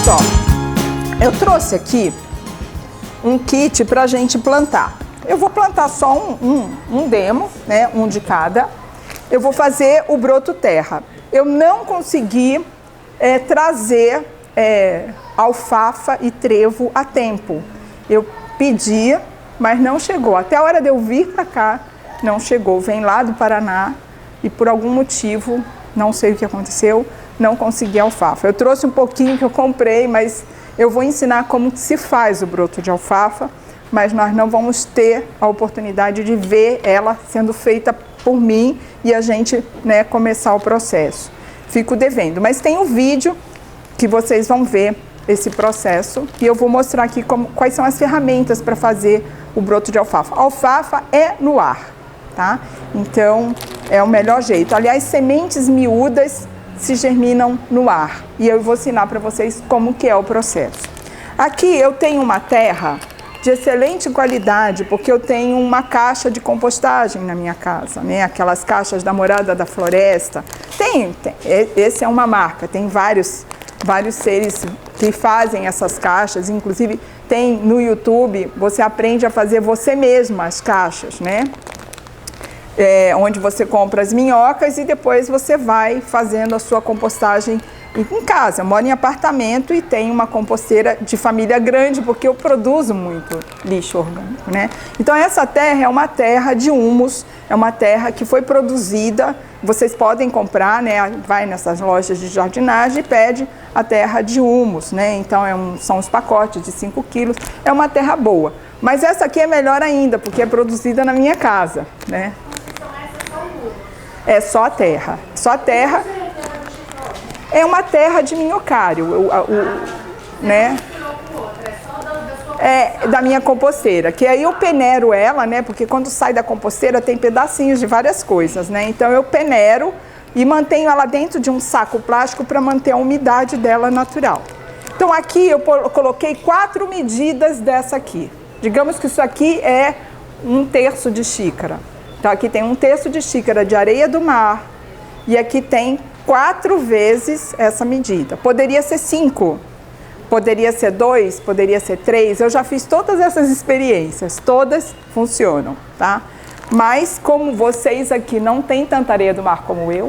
só, eu trouxe aqui um kit para a gente plantar. Eu vou plantar só um demo, né, um de cada. Eu vou fazer o broto terra. Eu não consegui trazer alfafa e trevo a tempo. Eu pedi, mas não chegou. Até a hora de eu vir para cá, não chegou. Vem lá do Paraná e por algum motivo, não sei o que aconteceu, não consegui alfafa. Eu trouxe um pouquinho que eu comprei, mas eu vou ensinar como se faz o broto de alfafa, mas nós não vamos ter a oportunidade de ver ela sendo feita por mim e a gente, né, começar o processo. Fico devendo, mas tem um vídeo que vocês vão ver esse processo e eu vou mostrar aqui quais são as ferramentas para fazer o broto de alfafa. Alfafa é no ar, tá? Então é o melhor jeito. Aliás, sementes miúdas se germinam no ar e eu vou ensinar para vocês como que é o processo. Aqui eu tenho uma terra de excelente qualidade, porque eu tenho uma caixa de compostagem na minha casa, né? Aquelas caixas da Morada da Floresta. Esse é uma marca, tem vários seres que fazem essas caixas, inclusive tem no YouTube, você aprende a fazer você mesma as caixas, né? Onde você compra as minhocas e depois você vai fazendo a sua compostagem em casa. Eu moro em apartamento e tenho uma composteira de família grande, porque eu produzo muito lixo orgânico, né? Então essa terra é uma terra de humus, é uma terra que foi produzida, vocês podem comprar, né? Vai nessas lojas de jardinagem e pede a terra de humus, né? Então são os pacotes de 5 quilos, é uma terra boa. Mas essa aqui é melhor ainda, porque é produzida na minha casa, né? É só a terra. Só a terra. É uma terra de minhocário, né? É da minha composteira, que aí eu peneiro ela, né? Porque quando sai da composteira tem pedacinhos de várias coisas, né? Então eu peneiro e mantenho ela dentro de um saco plástico para manter a umidade dela natural. Então aqui eu coloquei 4 medidas dessa aqui. Digamos que isso aqui é 1/3 de xícara. Então aqui tem 1/3 de xícara de areia do mar e aqui tem 4 vezes essa medida. Poderia ser 5, poderia ser 2, poderia ser 3. Eu já fiz todas essas experiências, todas funcionam, tá? Mas como vocês aqui não têm tanta areia do mar como eu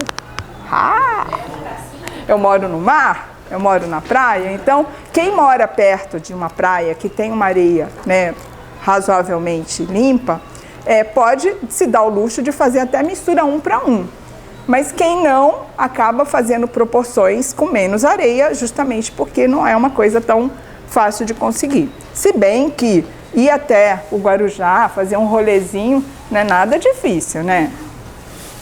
moro no mar, eu moro na praia, então quem mora perto de uma praia que tem uma areia, né, razoavelmente limpa, pode se dar o luxo de fazer até mistura 1 para 1. Mas quem não, acaba fazendo proporções com menos areia, justamente porque não é uma coisa tão fácil de conseguir. Se bem que ir até o Guarujá, fazer um rolezinho, não é nada difícil, né?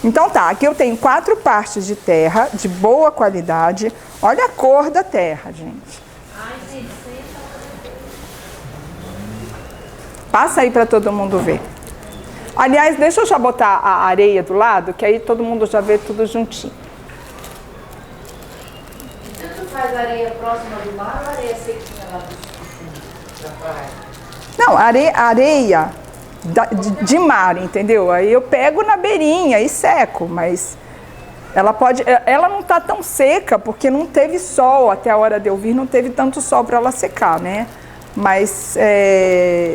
Então tá, aqui eu tenho 4 partes de terra, de boa qualidade. Olha a cor da terra, gente. Passa aí para todo mundo ver. Aliás, deixa eu já botar a areia do lado, que aí todo mundo já vê tudo juntinho. Você faz areia próxima do mar ou areia sequinha lá do fundo da praia? Não, areia de mar, entendeu? Aí eu pego na beirinha e seco, mas ela não está tão seca, porque não teve sol, até a hora de eu vir não teve tanto sol para ela secar, né? Mas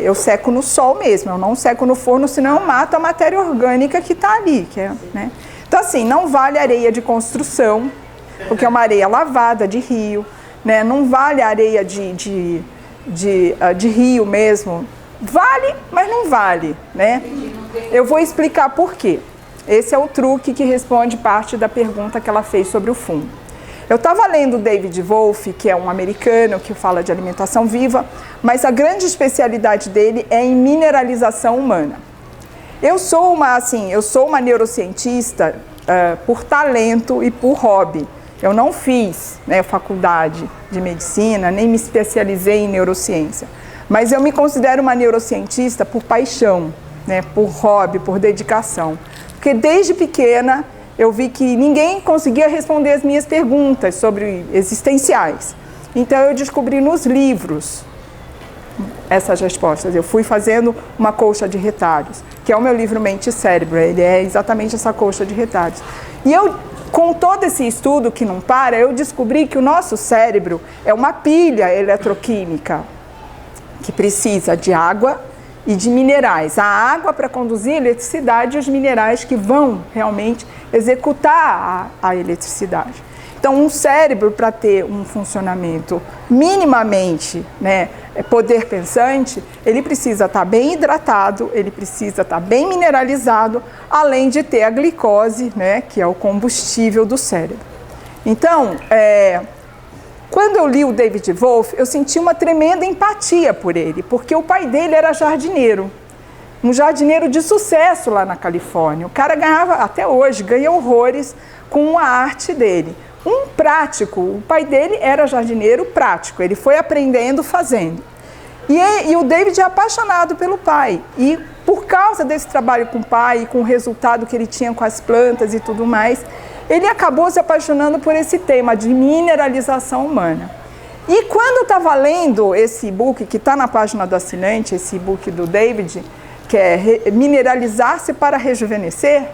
eu seco no sol mesmo, eu não seco no forno, senão eu mato a matéria orgânica que está ali. Né? Então assim, não vale areia de construção, porque é uma areia lavada de rio, né? Não vale areia de rio mesmo, vale, mas não vale, né? Eu vou explicar por quê. Esse é o truque que responde parte da pergunta que ela fez sobre o fungo. Eu estava lendo David Wolfe, que é um americano que fala de alimentação viva, mas a grande especialidade dele é em mineralização humana. Eu sou uma neurocientista por talento e por hobby. Eu não fiz, né, faculdade de medicina, nem me especializei em neurociência. Mas eu me considero uma neurocientista por paixão, né, por hobby, por dedicação. Porque desde pequena eu vi que ninguém conseguia responder as minhas perguntas sobre existenciais. Então eu descobri nos livros essas respostas. Eu fui fazendo uma colcha de retalhos, que é o meu livro Mente e Cérebro. Ele é exatamente essa colcha de retalhos. E eu Com todo esse estudo que não para, eu descobri que o nosso cérebro é uma pilha eletroquímica que precisa de água e de minerais. A água para conduzir a eletricidade e os minerais que vão realmente executar a eletricidade. Então, um cérebro, para ter um funcionamento minimamente, né, poder pensante, ele precisa estar bem hidratado, ele precisa estar bem mineralizado, além de ter a glicose, né, que é o combustível do cérebro. Então, quando eu li o David Wolfe, eu senti uma tremenda empatia por ele, porque o pai dele era jardineiro, um jardineiro de sucesso lá na Califórnia. O cara ganhava, até hoje, ganha horrores com a arte dele. Um prático, o pai dele era jardineiro prático, ele foi aprendendo fazendo. E o David é apaixonado pelo pai. E por causa desse trabalho com o pai, e com o resultado que ele tinha com as plantas e tudo mais, ele acabou se apaixonando por esse tema de mineralização humana. E quando eu estava lendo esse e-book, que está na página do assinante, esse e-book do David, que é Mineralizar-se para Rejuvenescer,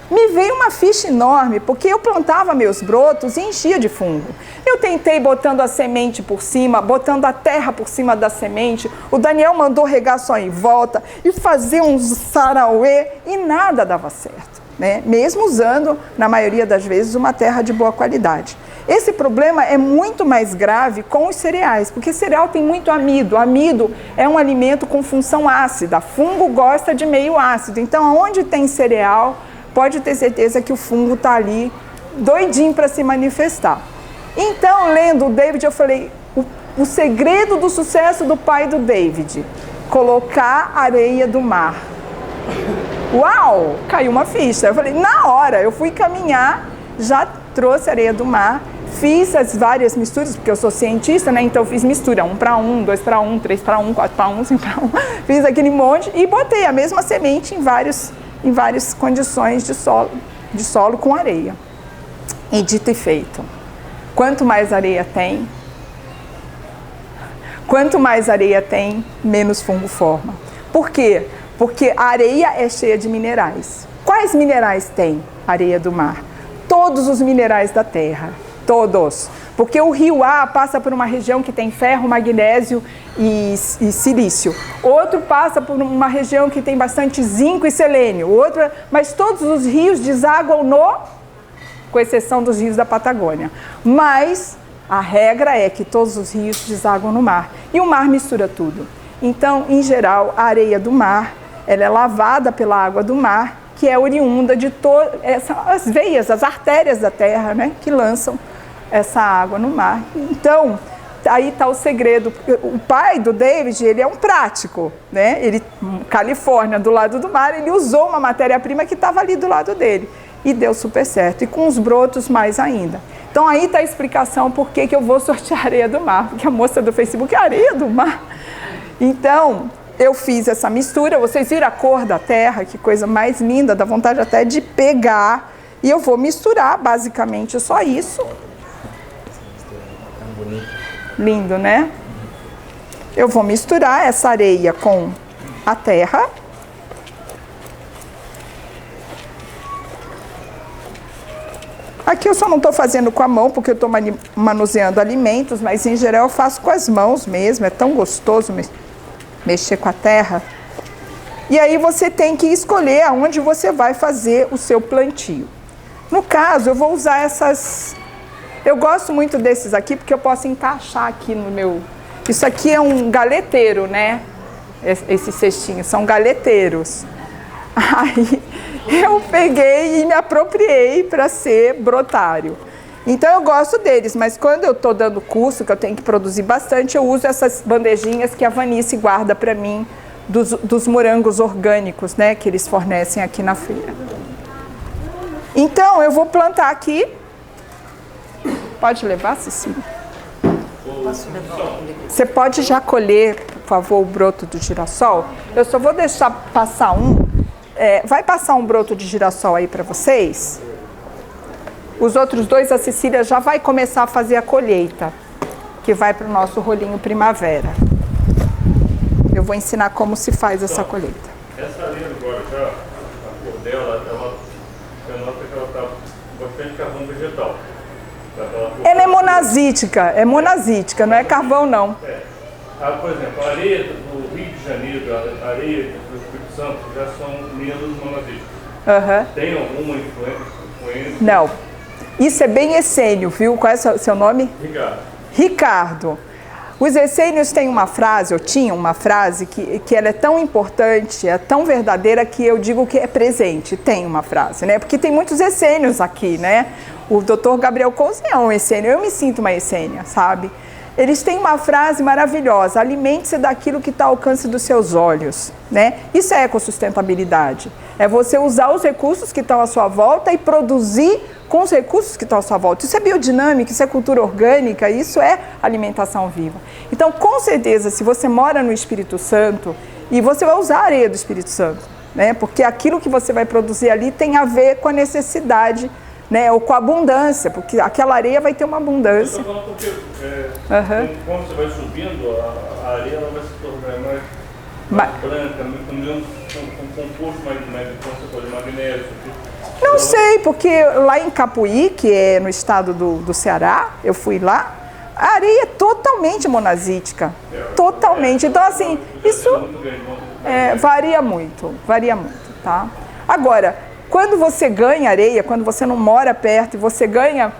me veio uma ficha enorme, porque eu plantava meus brotos e enchia de fungo. Eu tentei botando a semente por cima, botando a terra por cima da semente, o Daniel mandou regar só em volta e fazer um sarauê e nada dava certo, né? Mesmo usando, na maioria das vezes, uma terra de boa qualidade. Esse problema é muito mais grave com os cereais, porque cereal tem muito amido. Amido é um alimento com função ácida, fungo gosta de meio ácido, então onde tem cereal, pode ter certeza que o fungo está ali doidinho para se manifestar. Então, lendo o David, eu falei, o segredo do sucesso do pai do David, colocar areia do mar. Uau! Caiu uma ficha. Eu falei, na hora, eu fui caminhar, já trouxe areia do mar, fiz as várias misturas, porque eu sou cientista, né? Então eu fiz mistura, 1 para 1, 2 para 1, 3 para 1, 4 para 1, 5 para 1. Fiz aquele monte e botei a mesma semente em várias condições de solo com areia. E dito e feito. Quanto mais areia tem, menos fungo forma. Por quê? Porque a areia é cheia de minerais. Quais minerais tem a areia do mar? Todos os minerais da terra. Todos. Porque o rio A passa por uma região que tem ferro, magnésio e silício. Outro passa por uma região que tem bastante zinco e selênio. Mas todos os rios desaguam com exceção dos rios da Patagônia. Mas a regra é que todos os rios desaguam no mar. E o mar mistura tudo. Então, em geral, a areia do mar, ela é lavada pela água do mar, que é oriunda de as veias, as artérias da terra, né, que lançam essa água no mar. Então, aí está o segredo. O pai do David, ele é um prático, né? Ele, Califórnia, do lado do mar, ele usou uma matéria-prima que estava ali do lado dele. E deu super certo. E com os brotos, mais ainda. Então, aí está a explicação por que eu vou sortear areia do mar. Porque a moça do Facebook é areia do mar. Então, eu fiz essa mistura. Vocês viram a cor da terra? Que coisa mais linda. Dá vontade até de pegar. E eu vou misturar, basicamente, só isso. Lindo, né? Eu vou misturar essa areia com a terra. Aqui eu só não estou fazendo com a mão, porque eu estou manuseando alimentos, mas em geral eu faço com as mãos mesmo. É tão gostoso mexer com a terra. E aí você tem que escolher aonde você vai fazer o seu plantio. No caso, eu vou usar essas... Eu gosto muito desses aqui porque eu posso encaixar aqui no meu... Isso aqui é um galeteiro, né? Esses cestinhos são galeteiros. Aí eu peguei e me apropriei para ser brotário. Então eu gosto deles, mas quando eu estou dando curso, que eu tenho que produzir bastante, eu uso essas bandejinhas que a Vanice guarda para mim dos morangos orgânicos, né? Que eles fornecem aqui na feira. Então eu vou plantar aqui. Pode levar, Cecília? Posso levar? Você pode já colher, por favor, o broto do girassol? Eu só vou deixar passar um. Vai passar um broto de girassol aí para vocês? Os outros dois, a Cecília já vai começar a fazer a colheita, que vai para o nosso rolinho primavera. Eu vou ensinar como se faz essa colheita. Essa linha do Guarujá, a cor dela, você nota que ela está bastante carvão vegetal. Ela é monazítica, não é carvão não. Por exemplo, a areia do Rio de Janeiro, a areia do Espírito Santo já são menos monazíticas. Tem alguma influência? Não. Isso é bem essênio, viu? Qual é o seu nome? Ricardo. Os essênios têm uma frase, ou tinham uma frase, que ela é tão importante, é tão verdadeira, que eu digo que é presente. Tem uma frase, né? Porque tem muitos essênios aqui, né? O Dr. Gabriel Cousi é um essênio, eu me sinto uma essênia, sabe? Eles têm uma frase maravilhosa: alimente-se daquilo que está ao alcance dos seus olhos, né? Isso é ecossustentabilidade. É você usar os recursos que estão à sua volta e produzir com os recursos que estão à sua volta. Isso é biodinâmica, isso é cultura orgânica, isso é alimentação viva. Então, com certeza, se você mora no Espírito Santo, e você vai usar a areia do Espírito Santo, né? Porque aquilo que você vai produzir ali tem a ver com a necessidade, né? Ou com a abundância, porque aquela areia vai ter uma abundância. Eu estou falando porque quando você vai subindo, a areia ela vai se tornar mais branca, com composto mais de magnésio. Não sei, porque lá em Capuí, que é no estado do Ceará, eu fui lá, a areia é totalmente monazítica. Totalmente. Então, assim, isso varia muito, tá? Agora, quando você ganha areia, quando você não mora perto e você ganha,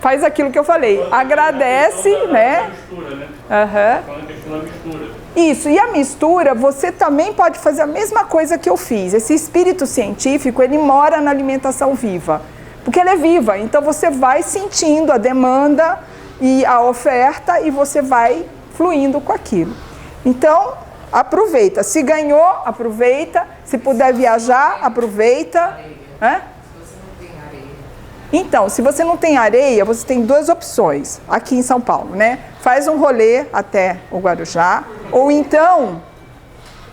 faz aquilo que eu falei, agradece, né? Isso, e a mistura, você também pode fazer a mesma coisa que eu fiz. Esse espírito científico, ele mora na alimentação viva, porque ele é viva. Então você vai sentindo a demanda e a oferta e você vai fluindo com aquilo. Então, aproveita. Se ganhou, aproveita. Se puder viajar, aproveita. Então, se você não tem areia, você tem duas opções aqui em São Paulo, né? Faz um rolê até o Guarujá, ou então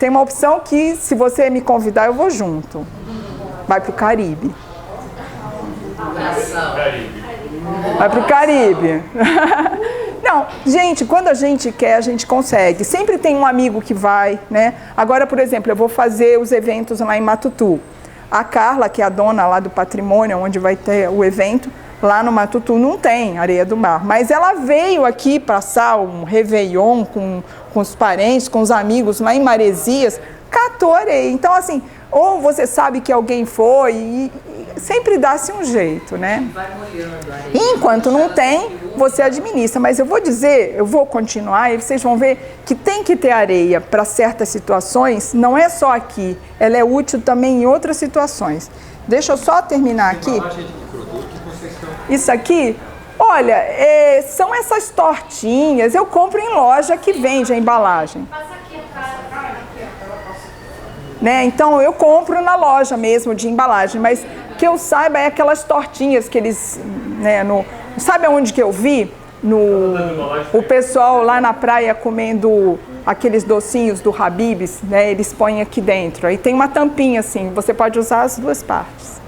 tem uma opção que, se você me convidar, eu vou junto. Vai pro Caribe. Vai pro Caribe. Não, gente, quando a gente quer, a gente consegue. Sempre tem um amigo que vai, né? Agora, por exemplo, eu vou fazer os eventos lá em Matutu. A Carla, que é a dona lá do patrimônio, onde vai ter o evento, lá no Matutu não tem areia do mar. Mas ela veio aqui passar um Réveillon com os parentes, com os amigos lá em Maresias, catou areia. Então, assim, ou você sabe que alguém foi e sempre dá-se um jeito, né? Vai molhando a areia. E enquanto não tem, você administra. Mas eu vou dizer, eu vou continuar e vocês vão ver que tem que ter areia para certas situações, não é só aqui, ela é útil também em outras situações. Deixa eu só terminar aqui. Isso aqui, olha, são essas tortinhas, eu compro em loja que vende a embalagem. Né? Então eu compro na loja mesmo de embalagem, mas que eu saiba é aquelas tortinhas que eles, né, sabe aonde que eu vi? O pessoal lá na praia comendo aqueles docinhos do Habib's, né? Eles põem aqui dentro, aí tem uma tampinha assim, você pode usar as duas partes.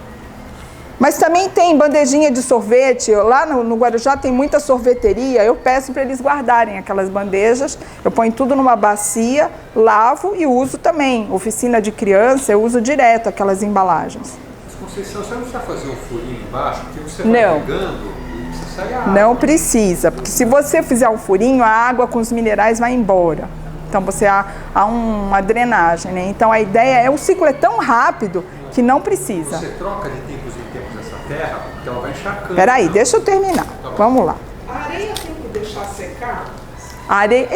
Mas também tem bandejinha de sorvete, lá no Guarujá tem muita sorveteria, eu peço para eles guardarem aquelas bandejas, eu ponho tudo numa bacia, lavo e uso também. Oficina de criança, eu uso direto aquelas embalagens. Conceição, você não precisa fazer um furinho embaixo, porque você vai pegando e você sai a água. Não precisa, porque se você fizer um furinho, a água com os minerais vai embora. Então você há uma drenagem, né? Então a ideia o ciclo é tão rápido que não precisa. Você troca de tempos em tempos essa terra, porque ela vai encharcando. Peraí, deixa eu terminar. Vamos lá. A areia tem que deixar secar? A areia,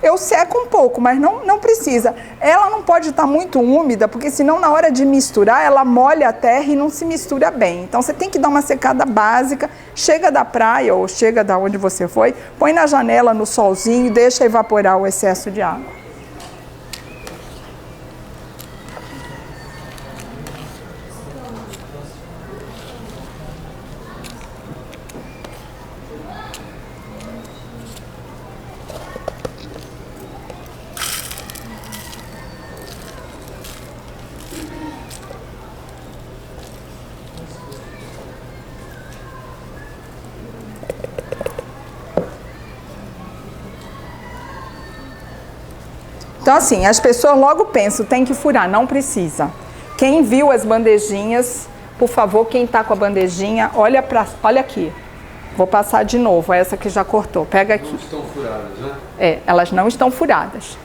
eu seco um pouco, mas não precisa. Ela não pode estar muito úmida, porque senão na hora de misturar, ela molha a terra e não se mistura bem. Então você tem que dar uma secada básica, chega da praia ou chega da onde você foi, põe na janela no solzinho e deixa evaporar o excesso de água. Então, assim, as pessoas logo pensam, tem que furar, não precisa. Quem viu as bandejinhas Por favor, quem está com a bandejinha, olha aqui. Vou passar de novo, essa que já cortou. Pega aqui. Não estão furadas, né? É, elas não estão furadas.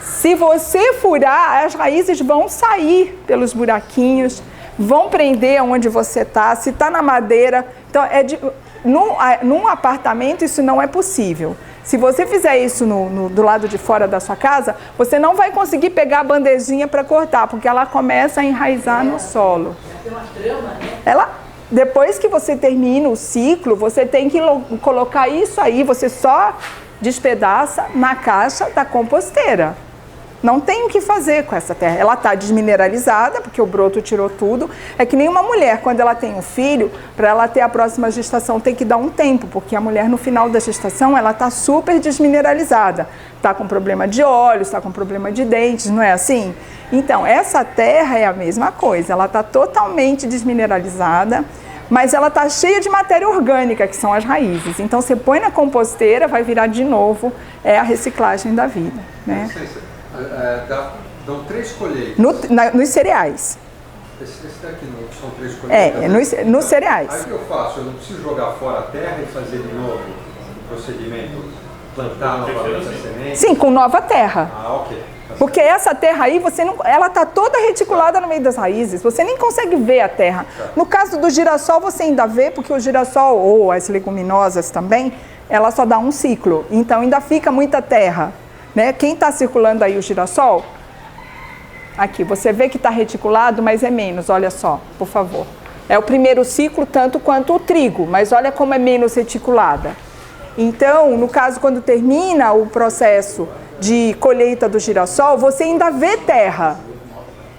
Se você furar, as raízes vão sair pelos buraquinhos, vão prender onde você está. Se está na madeira, então num apartamento isso não é possível. Se você fizer isso do lado de fora da sua casa, você não vai conseguir pegar a bandejinha para cortar, porque ela começa a enraizar no solo. Tem uma trama, né? Depois que você termina o ciclo, você tem que colocar isso aí, você só despedaça na caixa da composteira. Não tem o que fazer com essa terra. Ela está desmineralizada, porque o broto tirou tudo. É que nem uma mulher, quando ela tem um filho, para ela ter a próxima gestação, tem que dar um tempo, porque a mulher, no final da gestação, ela está super desmineralizada. Está com problema de olhos, está com problema de dentes, não é assim? Então, essa terra é a mesma coisa. Ela está totalmente desmineralizada, mas ela está cheia de matéria orgânica, que são as raízes. Então, você põe na composteira, vai virar de novo, é a reciclagem da vida, né? Dão 3 colheitas. Nos cereais. Esse daqui não são 3 colheitas? Nos cereais. Aí o que eu faço? Eu não preciso jogar fora a terra e fazer de novo o procedimento, plantar novamente a semente? Sim, com nova terra. Ah, ok. Porque essa terra aí, ela está toda reticulada no meio das raízes, você nem consegue ver a terra. No caso do girassol, você ainda vê, porque o girassol, ou as leguminosas também, ela só dá um ciclo, então ainda fica muita terra. Né? Quem está circulando aí o girassol, aqui, você vê que está reticulado, mas é menos, olha só, por favor. É o primeiro ciclo, tanto quanto o trigo, mas olha como é menos reticulada. Então, no caso, quando termina o processo de colheita do girassol, você ainda vê terra.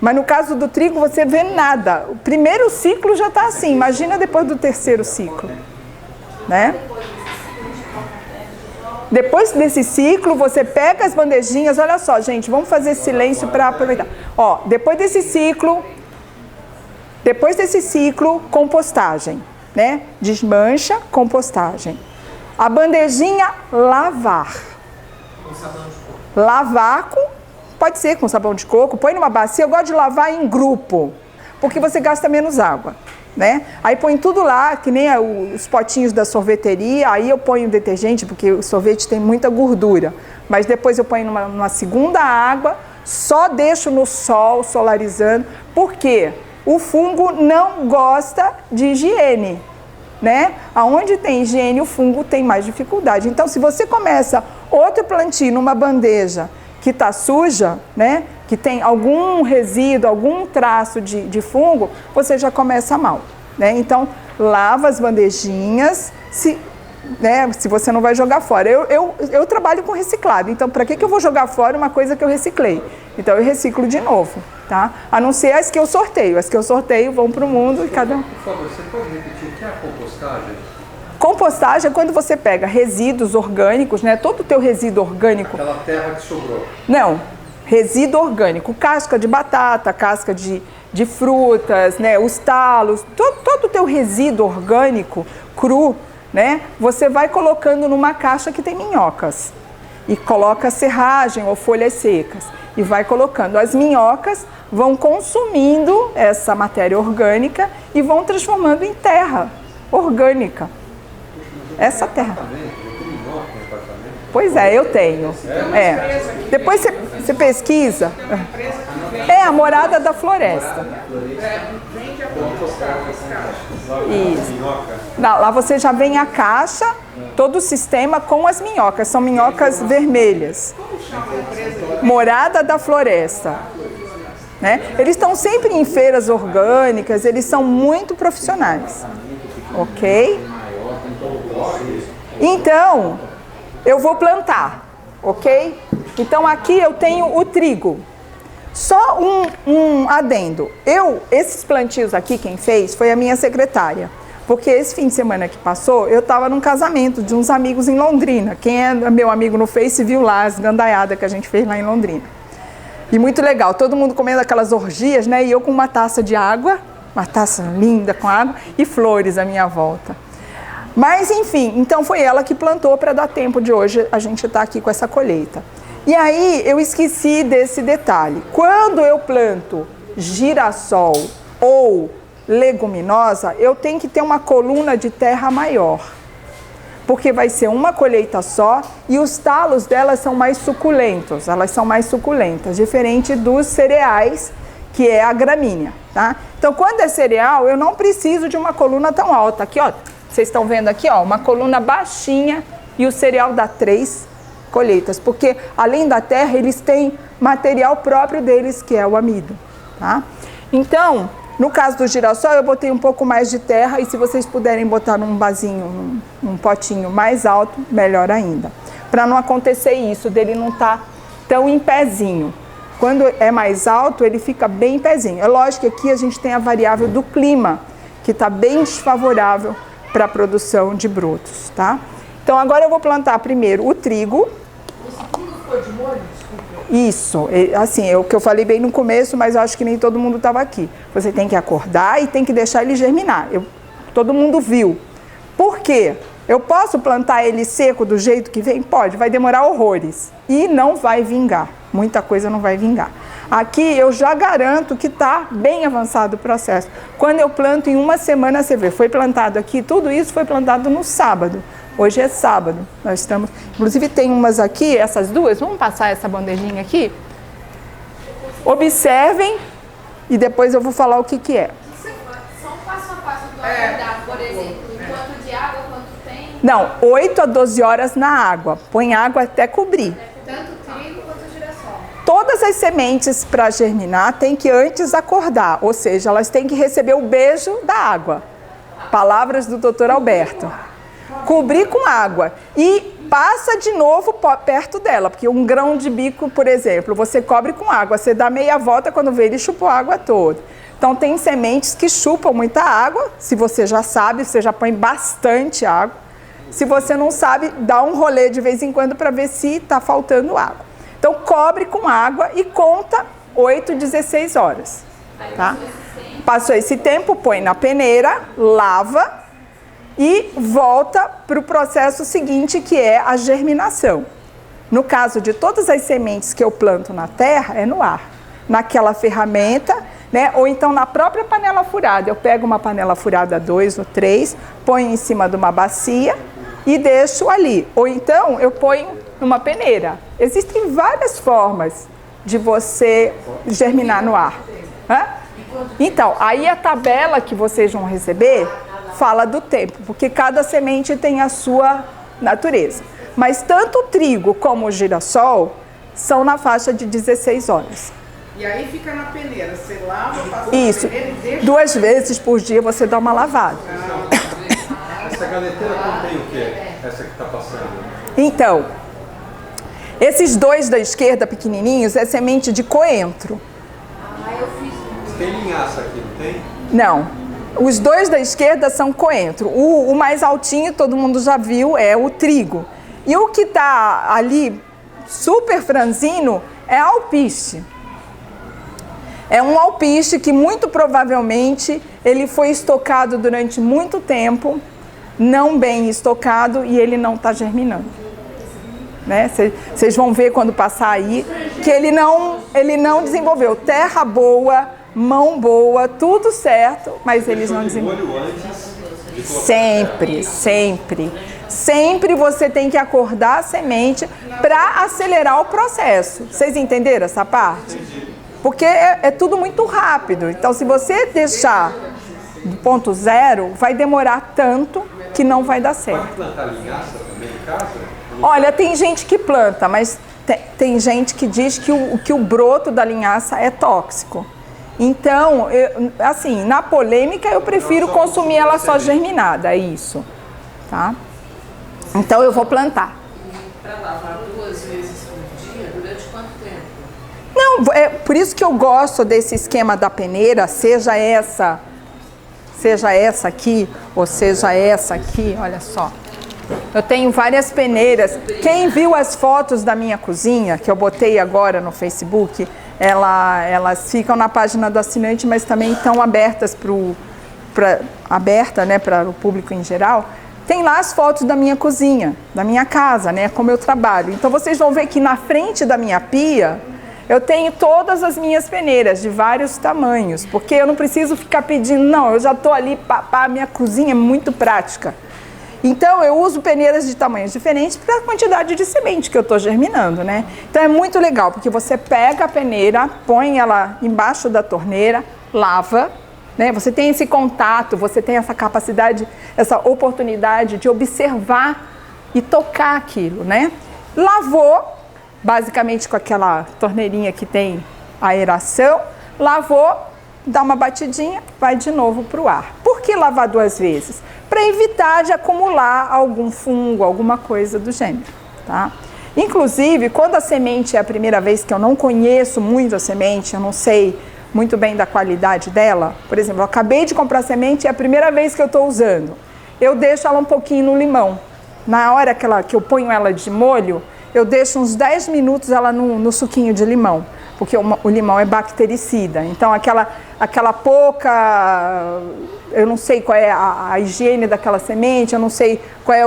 Mas no caso do trigo, você vê nada. O primeiro ciclo já está assim, imagina depois do terceiro ciclo. Né? Depois desse ciclo, você pega as bandejinhas, olha só, gente, vamos fazer silêncio para aproveitar. Ó, depois desse ciclo, compostagem, né? Desmancha, compostagem. A bandejinha, lavar. Com sabão de coco. Lavar, pode ser com sabão de coco, põe numa bacia, eu gosto de lavar em grupo, porque você gasta menos água. Né? Aí põe tudo lá, que nem os potinhos da sorveteria, aí eu ponho detergente, porque o sorvete tem muita gordura. Mas depois eu ponho numa segunda água, só deixo no sol, solarizando, porque o fungo não gosta de higiene. Né? Aonde tem higiene, o fungo tem mais dificuldade. Então, se você começa outro plantio numa bandeja que está suja, né? Que tem algum resíduo, algum traço de fungo, você já começa mal. Né? Então, lava as bandejinhas, se você não vai jogar fora. Eu trabalho com reciclado, então para que eu vou jogar fora uma coisa que eu reciclei? Então, eu reciclo de novo, tá? A não ser as que eu sorteio. As que eu sorteio vão para o mundo e cada um... Por favor, você pode repetir o que é a compostagem? Compostagem é quando você pega resíduos orgânicos, né? Todo o teu resíduo orgânico... Aquela terra que sobrou. Não, resíduo orgânico, casca de batata, casca de frutas, né? Os talos, todo o teu resíduo orgânico cru, né? Você vai colocando numa caixa que tem minhocas. E coloca serragem ou folhas secas. E vai colocando. As minhocas vão consumindo essa matéria orgânica e vão transformando em terra orgânica. Essa terra. Pois é, eu tenho. Depois você pesquisa. É a Morada da Floresta. Vende a compostagem nas caixas. Isso. Não, lá você já vem a caixa, todo o sistema com as minhocas. São minhocas vermelhas. Como chama a empresa? Morada da Floresta. Né? Eles estão sempre em feiras orgânicas, eles são muito profissionais. Ok? Então, eu vou plantar, ok? Então aqui eu tenho o trigo. Só um adendo. Esses plantios aqui, quem fez foi a minha secretária. Porque esse fim de semana que passou, eu estava num casamento de uns amigos em Londrina. Quem é meu amigo no Face viu lá as gandaiadas que a gente fez lá em Londrina. E muito legal, todo mundo comendo aquelas orgias, né? E eu com uma taça de água, uma taça linda com água e flores à minha volta. Mas, enfim, então foi ela que plantou para dar tempo de hoje a gente estar aqui com essa colheita. E aí eu esqueci desse detalhe. Quando eu planto girassol ou leguminosa, eu tenho que ter uma coluna de terra maior. Porque vai ser uma colheita só e os talos delas são mais suculentos. Elas são mais suculentas, diferente dos cereais, que é a gramínea, tá? Então, quando é cereal, eu não preciso de uma coluna tão alta. Aqui, ó, vocês estão vendo aqui, ó, uma coluna baixinha e o cereal dá 3 colheitas. Porque, além da terra, eles têm material próprio deles, que é o amido, tá? Então, no caso do girassol, eu botei um pouco mais de terra e se vocês puderem botar num vasinho, num potinho mais alto, melhor ainda. Para não acontecer isso, dele não estar tão em pezinho. Quando é mais alto, ele fica bem em pezinho. É lógico que aqui a gente tem a variável do clima, que está bem desfavorável para a produção de brotos, tá? Então, agora eu vou plantar primeiro o trigo. Esse trigo ficou de molho? Isso, assim, é o que eu falei bem no começo, mas eu acho que nem todo mundo estava aqui. Você tem que acordar e tem que deixar ele germinar. Todo mundo viu. Por quê? Eu posso plantar ele seco do jeito que vem? Pode, vai demorar horrores. E não vai vingar. Muita coisa não vai vingar. Aqui eu já garanto que está bem avançado o processo. Quando eu planto em uma semana, você vê, foi plantado aqui, tudo isso foi plantado no sábado. Hoje é sábado, nós estamos... Inclusive tem umas aqui, essas duas, vamos passar essa bandejinha aqui? Observem e depois eu vou falar o que que é. Só um passo a passo do acordar, por exemplo. Quanto de água, quanto tem? Não, 8 a 12 horas na água. Põe água até cobrir. Tanto trigo quanto girassol. Todas as sementes para germinar tem que antes acordar, ou seja, elas têm que receber o beijo da água. Palavras do Dr. Alberto. Cobrir com água e passa de novo perto dela, porque um grão de bico, por exemplo, você cobre com água, você dá meia volta, quando vê ele chupou a água toda. Então tem sementes que chupam muita água, se você já sabe, você já põe bastante água. Se você não sabe, dá um rolê de vez em quando para ver se está faltando água. Então cobre com água e conta 8, 16 horas. Tá? Passou esse tempo, põe na peneira, lava e volta para o processo seguinte, que é a germinação. No caso de todas as sementes que eu planto na terra, é no ar. Naquela ferramenta, né? Ou então na própria panela furada. Eu pego uma panela furada 2 ou 3, ponho em cima de uma bacia e deixo ali. Ou então eu ponho numa peneira. Existem várias formas de você germinar no ar. Hã? Então, aí a tabela que vocês vão receber fala do tempo, porque cada semente tem a sua natureza. Mas tanto o trigo como o girassol são na faixa de 16 horas. E aí fica na peneira, você lava, passa Isso, na peneira e deixa... 2 vezes por dia você dá uma lavada. Essa gaveteira contém o quê? Essa que está passando? Então, esses 2 da esquerda pequenininhos é semente de coentro. Tem linhaça aqui, não tem? Não. Os 2 da esquerda são coentro. O mais altinho, todo mundo já viu, é o trigo. E o que está ali, super franzino, é alpiste. É um alpiste que muito provavelmente ele foi estocado durante muito tempo, não bem estocado, e ele não está germinando. Né? Vocês vão ver quando passar aí que ele não desenvolveu terra boa, mão boa, tudo certo, mas eles não desenvolveram. Sempre, sempre. Sempre você tem que acordar a semente para acelerar o processo. Vocês entenderam essa parte? Porque é tudo muito rápido. Então, se você deixar do ponto 0, vai demorar tanto que não vai dar certo. Pode plantar linhaça também em casa? Olha, tem gente que planta, mas tem gente que diz que o broto da linhaça é tóxico. Então, assim, na polêmica, eu prefiro consumir ela só germinada, é isso. Tá? Então, eu vou plantar. Para lavar 2 vezes por dia, durante quanto tempo? Não, é por isso que eu gosto desse esquema da peneira, seja essa aqui, ou seja essa aqui, olha só. Eu tenho várias peneiras. Quem viu as fotos da minha cozinha, que eu botei agora no Facebook, elas ficam na página do assinante, mas também estão abertas para o público em geral. Tem lá as fotos da minha cozinha, da minha casa, né, como eu trabalho. Então vocês vão ver que na frente da minha pia, Eu tenho todas as minhas peneiras de vários tamanhos, porque eu não preciso ficar pedindo, não, eu já estou ali, a minha cozinha é muito prática. Então, eu uso peneiras de tamanhos diferentes para a quantidade de semente que eu estou germinando, né? Então, é muito legal, porque você pega a peneira, põe ela embaixo da torneira, lava, né? Você tem esse contato, você tem essa capacidade, essa oportunidade de observar e tocar aquilo, né? Lavou, basicamente com aquela torneirinha que tem aeração, lavou, dá uma batidinha, vai de novo para o ar. Por que lavar 2 vezes? Para evitar de acumular algum fungo, alguma coisa do gênero, tá? Inclusive, quando a semente é a primeira vez que eu não conheço muito a semente, eu não sei muito bem da qualidade dela, por exemplo, eu acabei de comprar semente e é a primeira vez que eu estou usando, eu deixo ela um pouquinho no limão. Na hora que eu ponho ela de molho, eu deixo uns 10 minutos ela no suquinho de limão, porque o limão é bactericida. Então, aquela pouca... Eu não sei qual é a higiene daquela semente, eu não sei qual é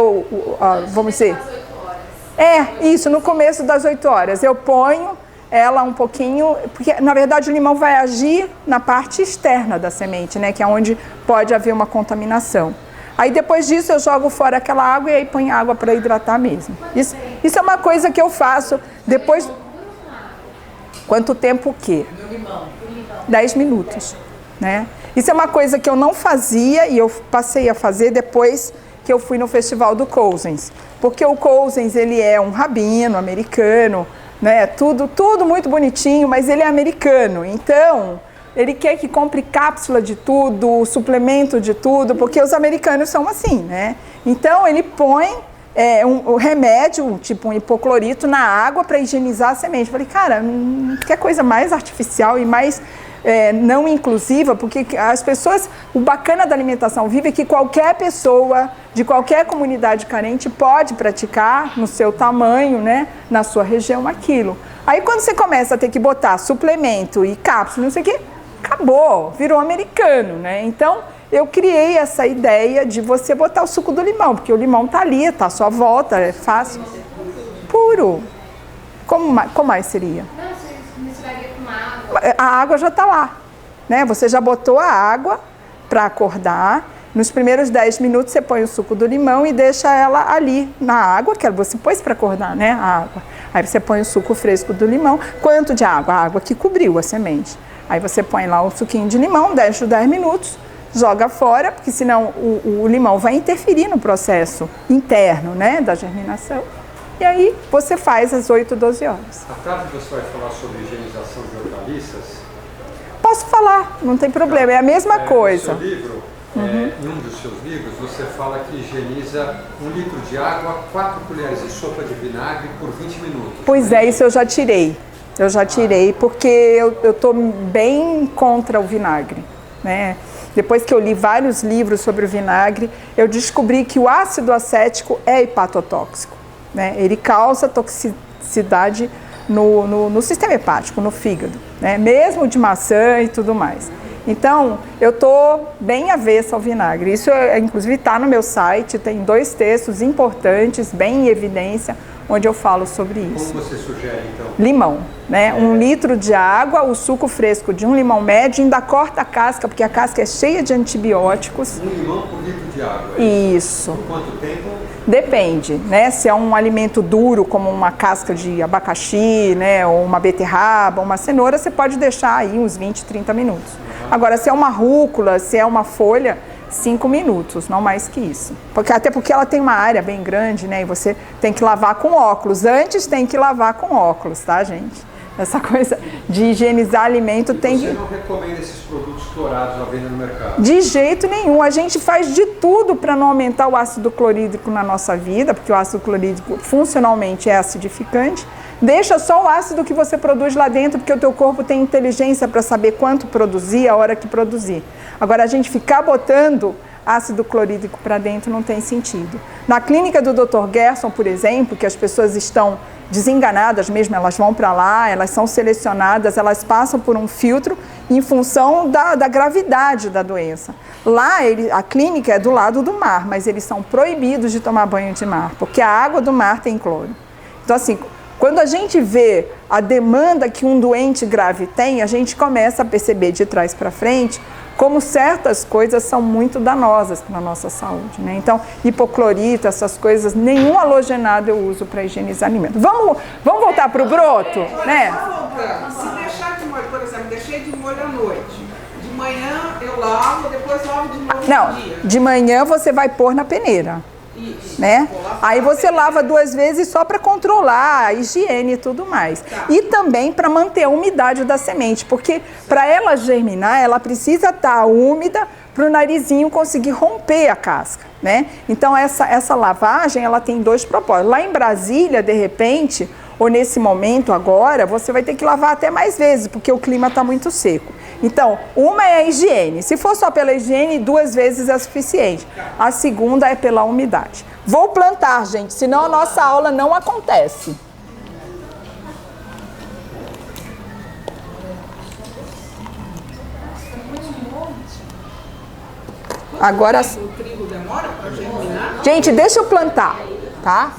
vamos dizer... Isso, no começo das 8 horas. Eu ponho ela um pouquinho... Porque, na verdade, o limão vai agir na parte externa da semente, né? Que é onde pode haver uma contaminação. Aí depois disso eu jogo fora aquela água e aí põe água para hidratar mesmo. Isso é uma coisa que eu faço depois... Quanto tempo o quê? 10 minutos, né? Isso é uma coisa que eu não fazia e eu passei a fazer depois que eu fui no Festival do Cousins. Porque o Cousins, ele é um rabino americano, né? Tudo muito bonitinho, mas ele é americano. Então... Ele quer que compre cápsula de tudo, suplemento de tudo, porque os americanos são assim, né? Então, ele põe um remédio, tipo um hipoclorito, na água para higienizar a semente. Falei, cara, que coisa mais artificial e mais não inclusiva, porque as pessoas... O bacana da alimentação viva é que qualquer pessoa de qualquer comunidade carente pode praticar no seu tamanho, né? Na sua região, aquilo. Aí, quando você começa a ter que botar suplemento e cápsula, não sei o quê, acabou, virou americano, né? Então, eu criei essa ideia de você botar o suco do limão, porque o limão tá ali, tá à sua volta, é fácil. Puro. Como mais seria? Não, você misturaria com água. A água já tá lá, né? Você já botou a água para acordar. Nos primeiros 10 minutos você põe o suco do limão e deixa ela ali na água, que você pôs para acordar, né? A água. Aí você põe o suco fresco do limão. Quanto de água? A água que cobriu a semente. Aí você põe lá o suquinho de limão, deixa 10 minutos, joga fora, porque senão o limão vai interferir no processo interno, né, da germinação. E aí você faz às 8, 12 horas. À tarde você vai falar sobre higienização de hortaliças? Posso falar, não tem problema, é a mesma coisa. No seu livro, em um dos seus livros, você fala que higieniza 1 litro de água, 4 colheres de sopa de vinagre por 20 minutos. Pois é, isso eu já tirei. Eu já tirei, porque eu estou bem contra o vinagre, né? Depois que eu li vários livros sobre o vinagre, eu descobri que o ácido acético é hepatotóxico, né? Ele causa toxicidade no sistema hepático, no fígado, né? Mesmo de maçã e tudo mais. Então, eu estou bem avessa ao vinagre. Isso, inclusive, está no meu site, tem 2 textos importantes, bem em evidência, onde eu falo sobre isso. Como você sugere, então? Limão, né? 1 litro de água, o suco fresco de um limão médio, ainda corta a casca, porque a casca é cheia de antibióticos. 1 limão por litro de água. Isso. Por quanto tempo? Depende, né? Se é um alimento duro, como uma casca de abacaxi, né? Ou uma beterraba, uma cenoura, você pode deixar aí uns 20, 30 minutos. Agora, se é uma rúcula, se é uma folha, 5 minutos, não mais que isso. Até porque ela tem uma área bem grande, né? E você tem que lavar com óculos. Antes tem que lavar com óculos, tá, gente? Essa coisa de higienizar alimento tem que... Você não recomenda esses produtos clorados à venda no mercado? De jeito nenhum. A gente faz de tudo para não aumentar o ácido clorídrico na nossa vida, porque o ácido clorídrico funcionalmente é acidificante. Deixa só o ácido que você produz lá dentro, porque o teu corpo tem inteligência para saber quanto produzir, a hora que produzir. Agora, a gente ficar botando ácido clorídrico para dentro não tem sentido. Na clínica do Dr. Gerson, por exemplo, que as pessoas estão desenganadas mesmo, elas vão para lá, elas são selecionadas, elas passam por um filtro em função da gravidade da doença. Lá, a clínica é do lado do mar, mas eles são proibidos de tomar banho de mar, porque a água do mar tem cloro. Então, assim, quando a gente vê a demanda que um doente grave tem, a gente começa a perceber de trás para frente como certas coisas são muito danosas para a nossa saúde, né? Então, hipoclorito, essas coisas, nenhum halogenado eu uso para higienizar alimento. Vamos voltar para o broto, né? Se deixar de molho, por exemplo, deixei de molho à noite. De manhã eu lavo, depois lavo de novo Não, no dia. de manhã você vai pôr na peneira. Isso. Né? Vou lavar Aí na você peneira. lava 2 vezes só para controlar a higiene e tudo mais. Tá. E também para manter a umidade da semente, porque para ela germinar, ela precisa estar úmida para o narizinho conseguir romper a casca, né? Então essa lavagem, ela tem 2 propósitos. Lá em Brasília, de repente, ou nesse momento agora, você vai ter que lavar até mais vezes, porque o clima está muito seco. Então, uma é a higiene. Se for só pela higiene, 2 vezes é suficiente. A segunda é pela umidade. Vou plantar, gente, senão a nossa aula não acontece. Agora, O trigo demora para germinar? gente, deixa eu plantar, tá?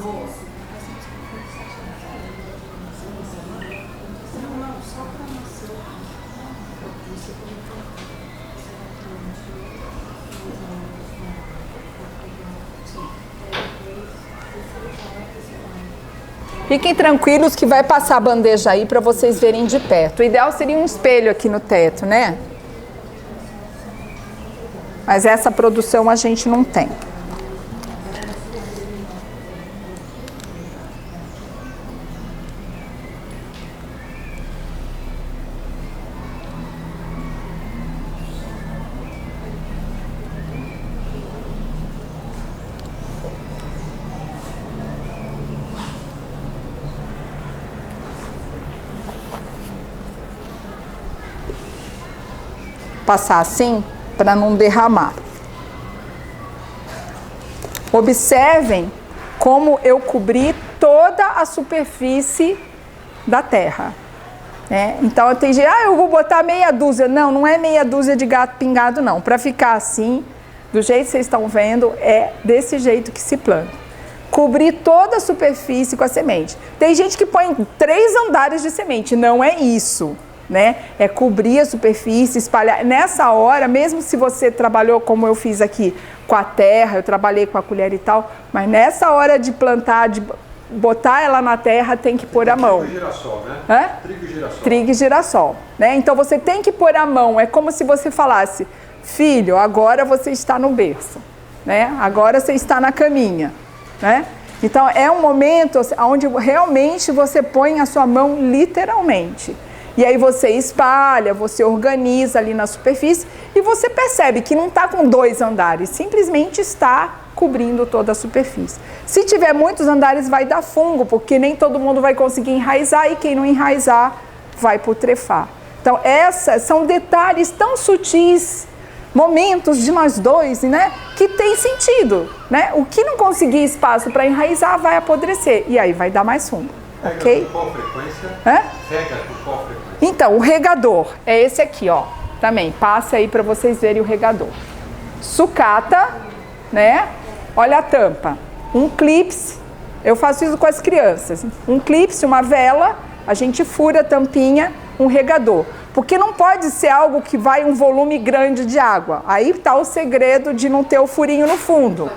Fiquem tranquilos que vai passar a bandeja aí para vocês verem de perto. O ideal seria um espelho aqui no teto, né? Mas essa produção a gente não tem. Passar assim para não derramar. Observem como eu cobri toda a superfície da terra, né? Então tem gente, eu vou botar meia dúzia. Não, não é meia dúzia de gato pingado não. Para ficar assim, do jeito que vocês estão vendo, é desse jeito que se planta. Cobrir toda a superfície com a semente. Tem gente que põe 3 andares de semente, não é isso. Né? É cobrir a superfície, espalhar. Nessa hora, mesmo se você trabalhou como eu fiz aqui com a terra, eu trabalhei com a colher e tal, mas nessa hora de plantar, de botar ela na terra, tem que pôr a mão. Trigo e girassol, né? Hã? Trigo e girassol. Trigo e girassol, né? Então você tem que pôr a mão. É como se você falasse: filho, agora você está no berço, né? Agora você está na caminha, né? Então é um momento onde realmente você põe a sua mão literalmente. E aí você espalha, você organiza ali na superfície e você percebe que não está com 2 andares, simplesmente está cobrindo toda a superfície. Se tiver muitos andares vai dar fungo, porque nem todo mundo vai conseguir enraizar e quem não enraizar vai putrefar. Então esses são detalhes tão sutis, momentos de nós dois, né, que tem sentido, né? O que não conseguir espaço para enraizar vai apodrecer e aí vai dar mais fungo. Rega Ok? com qual frequência? Hã? Rega com qual frequência? Então, o regador é esse aqui, ó. Também, passa aí para vocês verem o regador. Sucata, né? Olha a tampa. Um clips, eu faço isso com as crianças. Um clips, uma vela, a gente fura a tampinha, um regador. Porque não pode ser algo que vai um volume grande de água. Aí está o segredo de não ter o furinho no fundo.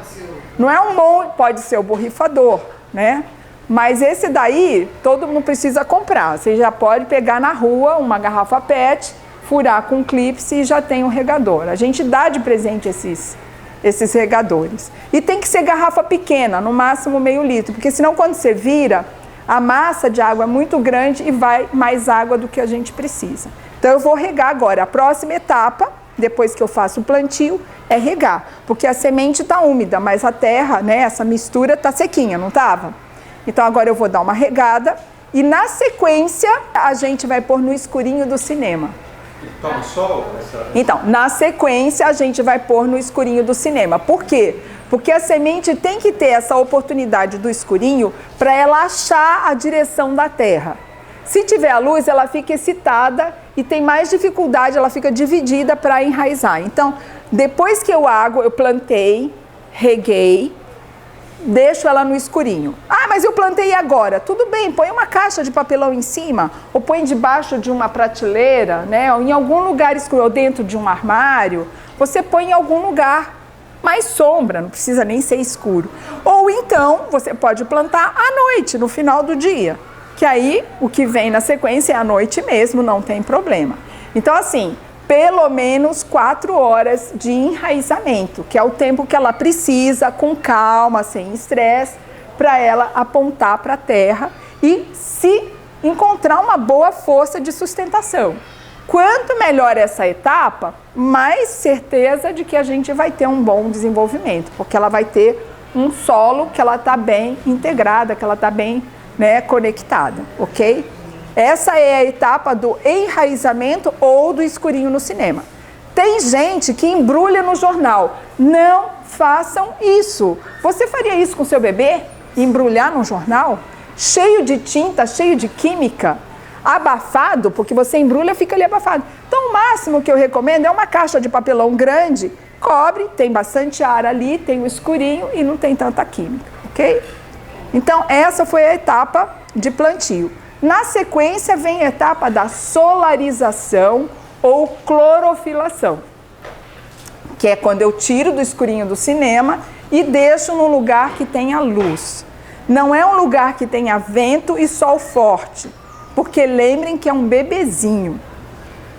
Não é um monte, pode ser o borrifador, né? Mas esse daí, todo mundo precisa comprar. Você já pode pegar na rua uma garrafa PET, furar com clips e já tem um regador. A gente dá de presente esses regadores. E tem que ser garrafa pequena, no máximo meio litro, porque senão quando você vira, a massa de água é muito grande e vai mais água do que a gente precisa. Então eu vou regar agora. A próxima etapa, depois que eu faço o plantio, é regar. Porque a semente está úmida, mas a terra, né, essa mistura está sequinha, não estava? Então agora eu vou dar uma regada e na sequência a gente vai pôr no escurinho do cinema. Toma sol? Então, na sequência a gente vai pôr no escurinho do cinema. Por quê? Porque a semente tem que ter essa oportunidade do escurinho para ela achar a direção da terra. Se tiver a luz, ela fica excitada e tem mais dificuldade, ela fica dividida para enraizar. Então, depois que eu plantei, reguei, deixo ela no escurinho. Ah, mas mas eu plantei agora. Tudo bem, põe uma caixa de papelão em cima, ou põe debaixo de uma prateleira, né? Ou em algum lugar escuro, ou dentro de um armário. Você põe em algum lugar mais sombra, não precisa nem ser escuro. Ou então, você pode plantar à noite, no final do dia. Que aí, o que vem na sequência é à noite mesmo, não tem problema. Então, assim, pelo menos 4 horas de enraizamento, que é o tempo que ela precisa, com calma, sem estresse, para ela apontar para a terra e se encontrar uma boa força de sustentação. Quanto melhor essa etapa, mais certeza de que a gente vai ter um bom desenvolvimento, porque ela vai ter um solo que ela está bem integrada, que ela está bem, né, conectada, ok? Essa é a etapa do enraizamento ou do escurinho no cinema. Tem gente que embrulha no jornal. Não façam isso. Você faria isso com seu bebê? Embrulhar no jornal? Cheio de tinta, cheio de química? Abafado, porque você embrulha, fica ali abafado. Então, o máximo que eu recomendo é uma caixa de papelão grande, cobre, tem bastante ar ali, tem o escurinho e não tem tanta química, ok? Então, essa foi a etapa de plantio. Na sequência, vem a etapa da solarização ou clorofilação, que é quando eu tiro do escurinho do cinema e deixo num lugar que tenha luz. Não é um lugar que tenha vento e sol forte, porque lembrem que é um bebezinho.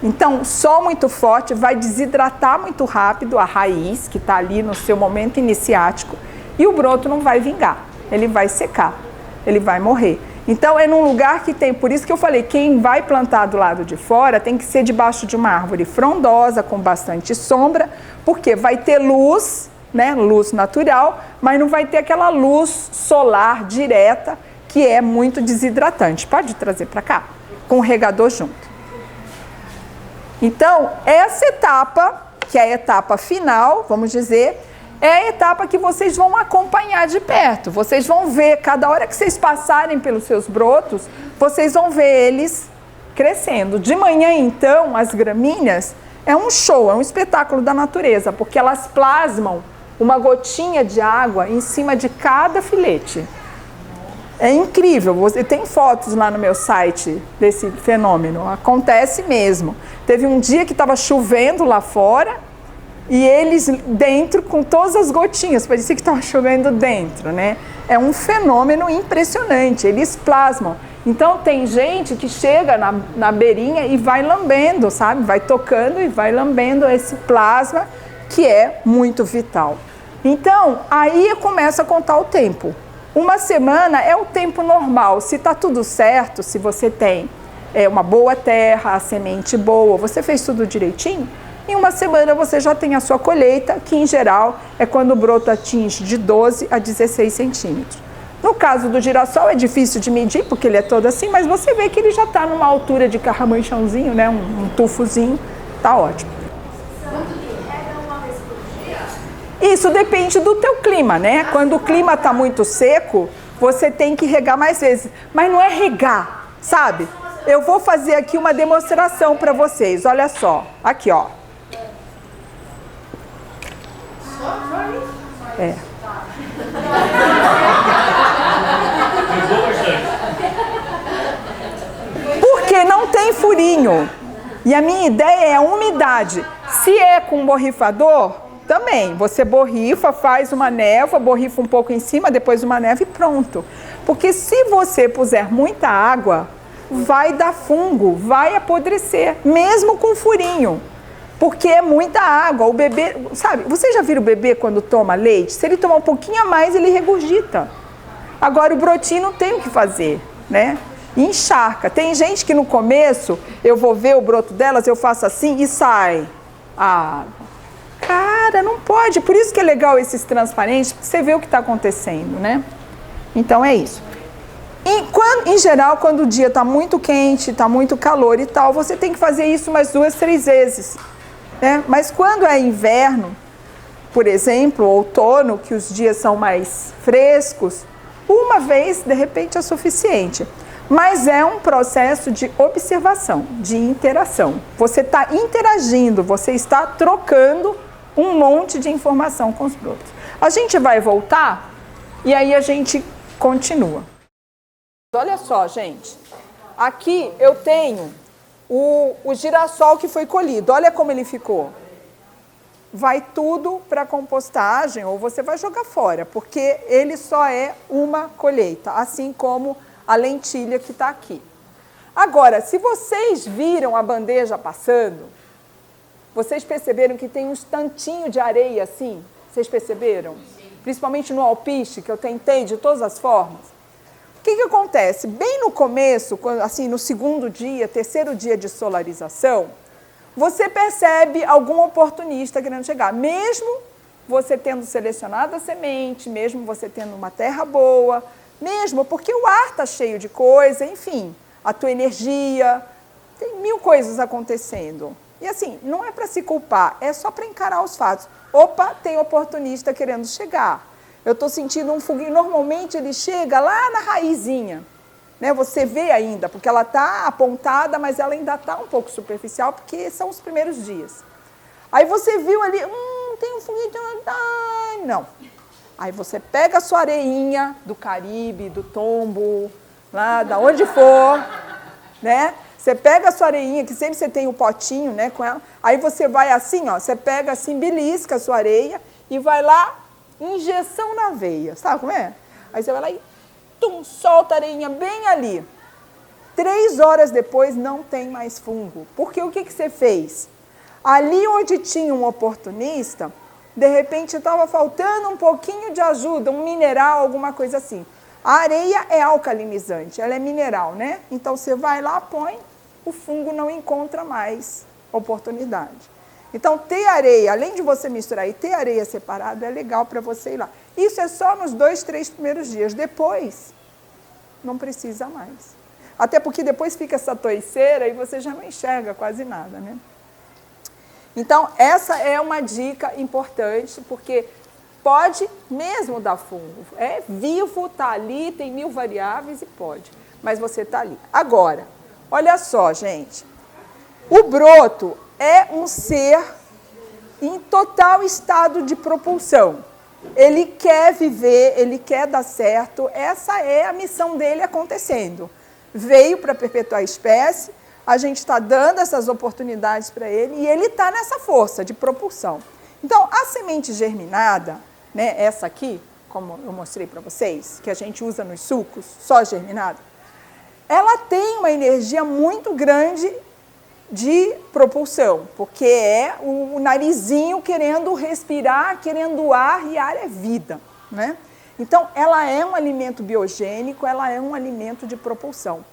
Então, sol muito forte vai desidratar muito rápido a raiz, que está ali no seu momento iniciático, e o broto não vai vingar, ele vai secar, ele vai morrer. Então, é num lugar que tem, por isso que eu falei, quem vai plantar do lado de fora tem que ser debaixo de uma árvore frondosa, com bastante sombra, porque vai ter luz, né, luz natural, mas não vai ter aquela luz solar direta, que é muito desidratante. Pode trazer para cá, com o regador junto. Então, essa etapa, que é a etapa final, vamos dizer, é a etapa que vocês vão acompanhar de perto. Vocês vão ver, cada hora que vocês passarem pelos seus brotos, vocês vão ver eles crescendo. De manhã, então, as gramíneas é um show, é um espetáculo da natureza, porque elas plasmam uma gotinha de água em cima de cada filete. É incrível, você tem fotos lá no meu site desse fenômeno, acontece mesmo. Teve um dia que estava chovendo lá fora e eles dentro com todas as gotinhas, parecia que estava chovendo dentro, né? É um fenômeno impressionante, eles plasmam. Então tem gente que chega na beirinha e vai lambendo, sabe? Vai tocando e vai lambendo esse plasma que é muito vital. Então, aí eu começo a contar o tempo. Uma semana é o tempo normal. Se está tudo certo, se você tem uma boa terra, a semente boa, você fez tudo direitinho, em uma semana você já tem a sua colheita, que em geral é quando o broto atinge de 12 a 16 centímetros. No caso do girassol é difícil de medir, porque ele é todo assim, mas você vê que ele já está numa altura de carramanchãozinho, né? Um tufozinho, tá ótimo. Isso depende do teu clima, né? Quando o clima está muito seco, você tem que regar mais vezes. Mas não é regar, sabe? Eu vou fazer aqui uma demonstração para vocês. Olha só. Aqui, ó. É. Porque não tem furinho. E a minha ideia é a umidade. Se é com borrifador, também, você borrifa, faz uma névoa, borrifa um pouco em cima, depois uma névoa e pronto. Porque se você puser muita água, vai dar fungo, vai apodrecer, mesmo com furinho. Porque é muita água. O bebê, sabe, você já viu o bebê quando toma leite? Se ele tomar um pouquinho a mais, ele regurgita. Agora o brotinho não tem o que fazer, né? E encharca. Tem gente que no começo, eu vou ver o broto delas, eu faço assim e sai a água. Cara, não pode. Por isso que é legal esses transparentes, porque você vê o que está acontecendo, né? Então é isso. Em geral, quando o dia está muito quente, está muito calor e tal, você tem que fazer isso umas 2, 3 vezes, né? Mas quando é inverno, por exemplo, outono, que os dias são mais frescos, uma vez, de repente, é suficiente. Mas é um processo de observação, de interação. Você está interagindo, você está trocando um monte de informação com os brotos. A gente vai voltar e aí a gente continua. Olha só, gente. Aqui eu tenho o girassol que foi colhido. Olha como ele ficou. Vai tudo para compostagem ou você vai jogar fora, porque ele só é uma colheita, assim como a lentilha que está aqui. Agora, se vocês viram a bandeja passando, vocês perceberam que tem uns tantinhos de areia assim? Vocês perceberam? Sim. Principalmente no alpiste, que eu tentei de todas as formas. O que acontece? Bem no começo, assim, no segundo dia, terceiro dia de solarização, você percebe algum oportunista querendo chegar, mesmo você tendo selecionado a semente, mesmo você tendo uma terra boa, mesmo porque o ar está cheio de coisa, enfim, a tua energia, tem mil coisas acontecendo. E assim, não é para se culpar, é só para encarar os fatos. Opa, tem oportunista querendo chegar. Eu estou sentindo um foguinho, normalmente ele chega lá na raizinha. Né, você vê ainda, porque ela está apontada, mas ela ainda está um pouco superficial, porque são os primeiros dias. Aí você viu ali, tem um foguinho, não. Aí você pega a sua areinha do Caribe, do Tombo, lá da onde for, né? Você pega a sua areinha, que sempre você tem o potinho, né, com ela. Aí você vai assim, ó, você pega assim, belisca a sua areia e vai lá, injeção na veia, sabe como é? Aí você vai lá e solta a areinha bem ali. 3 horas depois não tem mais fungo. Porque o que você fez? Ali onde tinha um oportunista, de repente estava faltando um pouquinho de ajuda, um mineral, alguma coisa assim. A areia é alcalinizante, ela é mineral, né? Então você vai lá, põe, o fungo não encontra mais oportunidade. Então ter areia, além de você misturar e ter areia separada, é legal para você ir lá. Isso é só nos 2, 3 primeiros dias. Depois, não precisa mais. Até porque depois fica essa toiceira e você já não enxerga quase nada, né? Então, essa é uma dica importante, porque pode mesmo dar fungo. É vivo, está ali, tem 1000 variáveis e pode. Mas você está ali. Agora, olha só, gente. O broto é um ser em total estado de propulsão. Ele quer viver, ele quer dar certo, essa é a missão dele acontecendo. Veio para perpetuar a espécie, a gente está dando essas oportunidades para ele e ele está nessa força de propulsão. Então, a semente germinada, né, essa aqui, como eu mostrei para vocês, que a gente usa nos sucos, só germinada, ela tem uma energia muito grande de propulsão, porque é o narizinho querendo respirar, querendo ar, e ar é vida, né? Então, ela é um alimento biogênico, ela é um alimento de propulsão.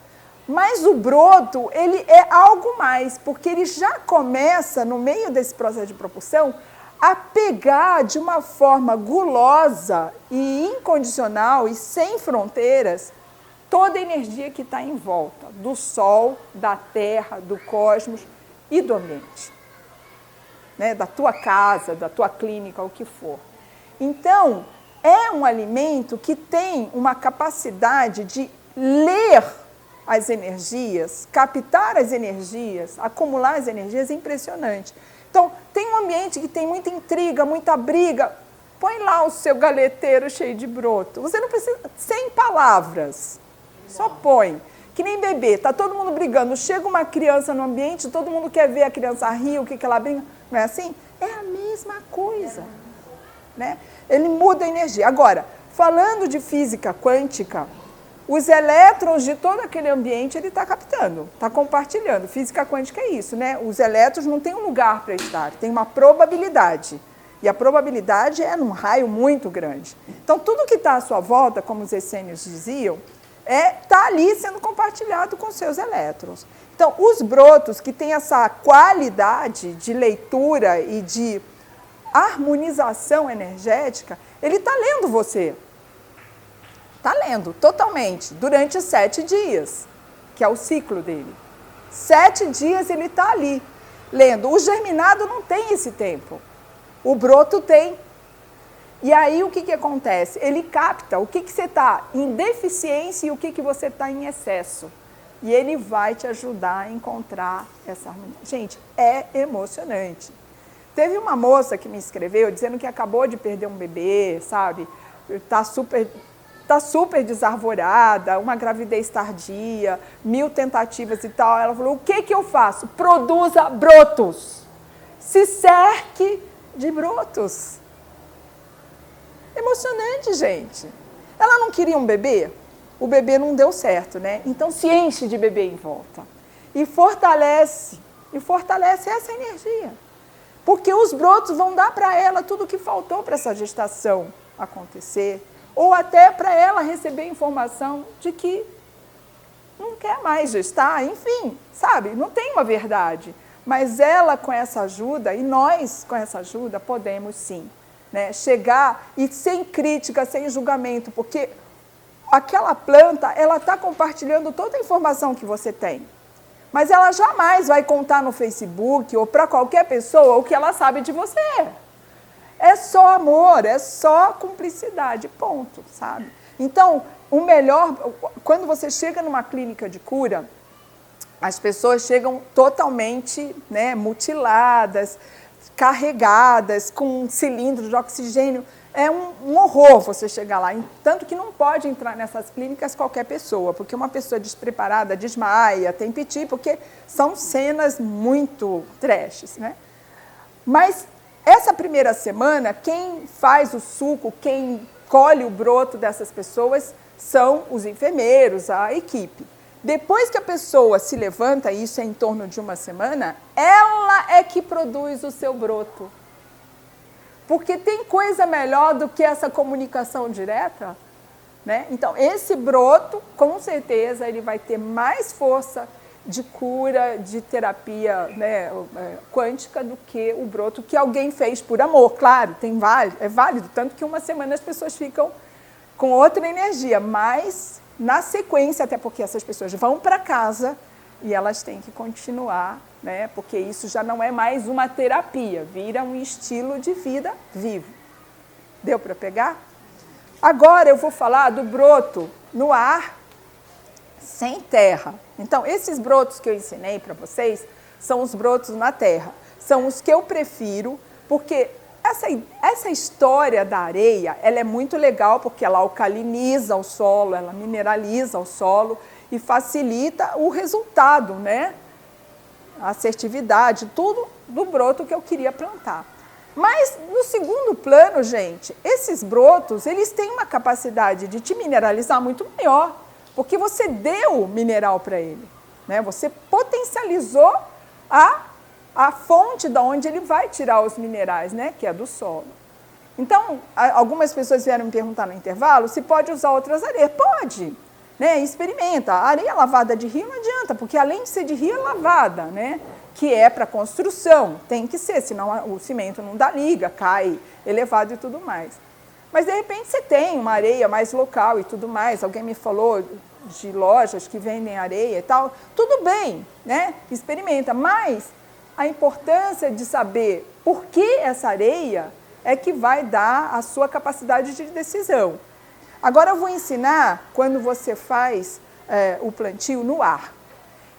Mas o broto, ele é algo mais, porque ele já começa, no meio desse processo de propulsão, a pegar de uma forma gulosa e incondicional e sem fronteiras toda a energia que está em volta do Sol, da Terra, do cosmos e do ambiente, né? Da tua casa, da tua clínica, o que for. Então, é um alimento que tem uma capacidade de ler as energias, captar as energias, acumular as energias impressionante. Então, tem um ambiente que tem muita intriga, muita briga, põe lá o seu galeteiro cheio de broto. Você não precisa, sem palavras, só põe. Que nem bebê, tá todo mundo brigando, chega uma criança no ambiente, todo mundo quer ver a criança rir, o que ela briga, não é assim? É a mesma coisa, né? Ele muda a energia. Agora, falando de física quântica, os elétrons de todo aquele ambiente ele está captando, está compartilhando. Física quântica é isso, né? Os elétrons não têm um lugar para estar, tem uma probabilidade. E a probabilidade é num raio muito grande. Então, tudo que está à sua volta, como os essênios diziam, está ali sendo compartilhado com seus elétrons. Então, os brotos que têm essa qualidade de leitura e de harmonização energética, ele está lendo você. Está lendo totalmente, durante 7 dias, que é o ciclo dele. 7 dias ele está ali, lendo. O germinado não tem esse tempo, o broto tem. E aí o que acontece? Ele capta o que você está em deficiência e o que você está em excesso. E ele vai te ajudar a encontrar essa harmonia. Gente, é emocionante. Teve uma moça que me escreveu dizendo que acabou de perder um bebê, sabe? Está super está super desarvorada, uma gravidez tardia, 1000 tentativas e tal. Ela falou, o que eu faço? Produza brotos. Se cerque de brotos. Emocionante, gente. Ela não queria um bebê? O bebê não deu certo, né? Então se enche de bebê em volta. E fortalece essa energia. Porque os brotos vão dar para ela tudo o que faltou para essa gestação acontecer. Ou até para ela receber informação de que não quer mais gestar, enfim, sabe? Não tem uma verdade. Mas ela, com essa ajuda, e nós, com essa ajuda, podemos sim, né, chegar e sem crítica, sem julgamento, porque aquela planta, ela está compartilhando toda a informação que você tem. Mas ela jamais vai contar no Facebook ou para qualquer pessoa o que ela sabe de você. É só amor, é só cumplicidade, ponto, sabe? Então, o melhor, quando você chega numa clínica de cura, as pessoas chegam totalmente, né, mutiladas, carregadas, com um cilindro de oxigênio. É um horror você chegar lá. Tanto que não pode entrar nessas clínicas qualquer pessoa, porque uma pessoa despreparada desmaia, tem piti, porque são cenas muito trashes, né? Mas essa primeira semana, quem faz o suco, quem colhe o broto dessas pessoas são os enfermeiros, a equipe. Depois que a pessoa se levanta, isso é em torno de uma semana, ela é que produz o seu broto. Porque tem coisa melhor do que essa comunicação direta, né? Então, esse broto, com certeza, ele vai ter mais força de cura, de terapia, né, quântica do que o broto que alguém fez por amor. Claro, é válido, tanto que uma semana as pessoas ficam com outra energia, mas na sequência, até porque essas pessoas vão para casa e elas têm que continuar, né, porque isso já não é mais uma terapia, vira um estilo de vida vivo. Deu para pegar? Agora eu vou falar do broto no ar, sem terra. Então, esses brotos que eu ensinei para vocês são os brotos na terra. São os que eu prefiro, porque essa história da areia, ela é muito legal, porque ela alcaliniza o solo, ela mineraliza o solo e facilita o resultado, né? A assertividade, tudo do broto que eu queria plantar. Mas, no segundo plano, gente, esses brotos, eles têm uma capacidade de te mineralizar muito maior, porque você deu mineral para ele, né? Você potencializou a fonte de onde ele vai tirar os minerais, né? Que é do solo. Então, algumas pessoas vieram me perguntar no intervalo se pode usar outras areias. Pode, né? Experimenta. A areia lavada de rio não adianta, porque além de ser de rio, é lavada, né? Que é para construção, tem que ser, senão o cimento não dá liga, cai elevado e tudo mais. Mas, de repente, você tem uma areia mais local e tudo mais. Alguém me falou de lojas que vendem areia e tal. Tudo bem, né? Experimenta. Mas a importância de saber por que essa areia é que vai dar a sua capacidade de decisão. Agora, eu vou ensinar quando você faz o plantio no ar.